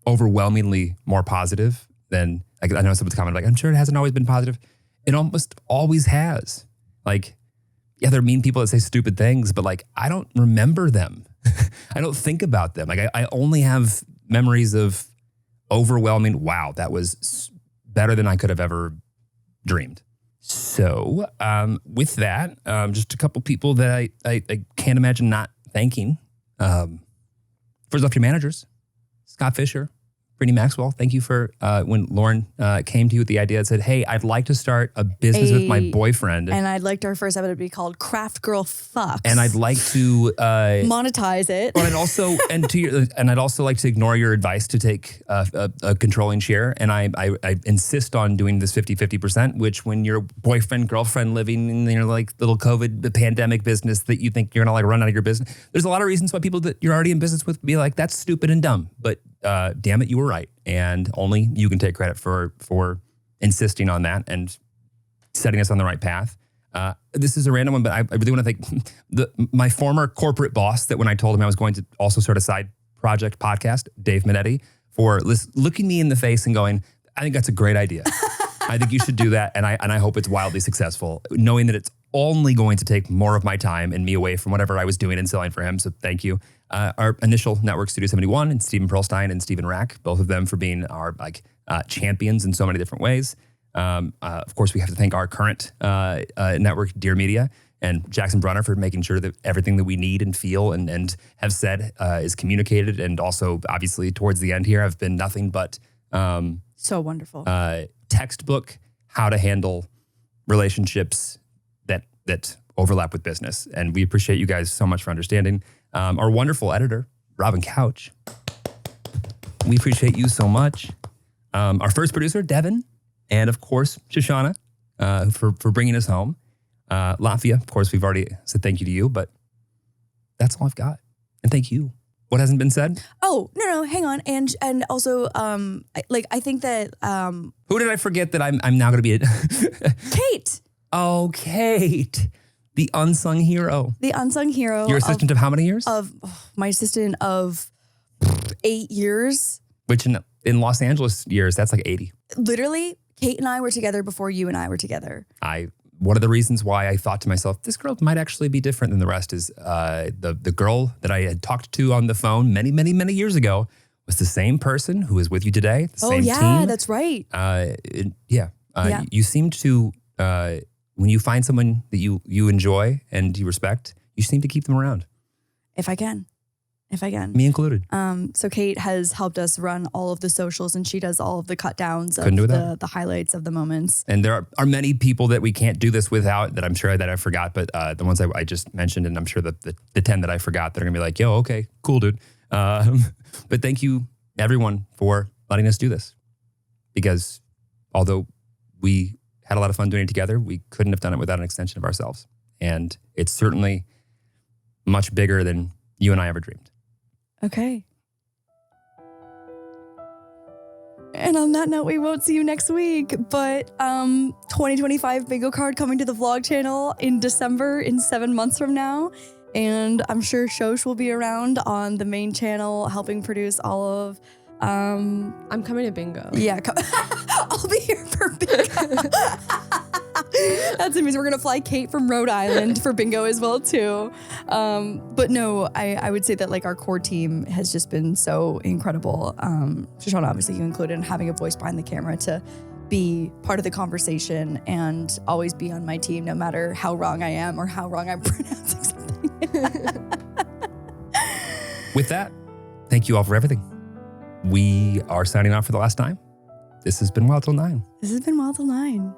overwhelmingly more positive than, I know someone's commented like, I'm sure it hasn't always been positive. It almost always has. Like, yeah, there are mean people that say stupid things, but like, I don't remember them. I don't think about them. Like I only have memories of overwhelming, wow, that was better than I could have ever dreamed. So with that, just a couple people that I can't imagine not thanking. First off, your managers, Scott Fisher, Brittany Maxwell. Thank you for when Lauren came to you with the idea and said, hey, I'd like to start a business with my boyfriend. And I'd like our first episode to be called Craft Girl Fucks. And I'd like to monetize it. But I'd also like to ignore your advice to take a controlling share. And I insist on doing this 50-50%, which when your boyfriend, girlfriend living in your like little COVID pandemic business that you think you're gonna like run out of your business. There's a lot of reasons why people that you're already in business with be like, that's stupid and dumb. But damn it, you were right. And only you can take credit for insisting on that and setting us on the right path. This is a random one, but I really want to thank my former corporate boss that when I told him I was going to also start a side project podcast, Dave Minetti, for looking me in the face and going, I think that's a great idea. I think you should do that. And I hope it's wildly successful, knowing that it's only going to take more of my time and me away from whatever I was doing and selling for him. So thank you. Our initial network, Studio 71, and Stephen Pearlstein and Stephen Rack, both of them for being our champions in so many different ways. Of course, we have to thank our current network, Dear Media, and Jackson Brunner for making sure that everything that we need and feel and have said is communicated. And also, obviously, towards the end here, have been nothing but so wonderful textbook how to handle relationships that overlap with business. And we appreciate you guys so much for understanding. Our wonderful editor, Robin Couch. We appreciate you so much. Our first producer, Devin. And of course, Shoshana, for bringing us home. Lafia, of course, we've already said thank you to you, but that's all I've got. And thank you. What hasn't been said? Oh, no, hang on. And also, I think that... Who did I forget that I'm now going to be? Kate. Oh, Kate. The unsung hero. The unsung hero. Your assistant of how many years? My assistant of 8 years. Which in Los Angeles years, that's like 80. Literally, Kate and I were together before you and I were together. One of the reasons why I thought to myself, this girl might actually be different than the rest is the girl that I had talked to on the phone many, many, many years ago was the same person who is with you today, the same team. Oh, yeah, that's right. You seem to, when you find someone that you enjoy and you respect, you seem to keep them around. If I can. Me included. So Kate has helped us run all of the socials, and she does all of the cut downs of the highlights of the moments. And there are many people that we can't do this without that I'm sure that I forgot, but the ones I just mentioned, and I'm sure that the 10 that I forgot, that are gonna be like, yo, okay, cool, dude. But thank you everyone for letting us do this, because although we had a lot of fun doing it together, we couldn't have done it without an extension of ourselves. And it's certainly much bigger than you and I ever dreamed. Okay. And on that note, we won't see you next week, but 2025 bingo card coming to the vlog channel in December, in 7 months from now. And I'm sure Shosh will be around on the main channel helping produce all of... I'm coming to bingo. Yeah, I'll be here for bingo. That's amazing. We're going to fly Kate from Rhode Island for bingo as well, too. But no, I would say that like our core team has just been so incredible. Shoshana, obviously you included, in having a voice behind the camera to be part of the conversation and always be on my team, no matter how wrong I am or how wrong I'm pronouncing something. With that, thank you all for everything. We are signing off for the last time. This has been Wild Till 9. This has been Wild Till 9.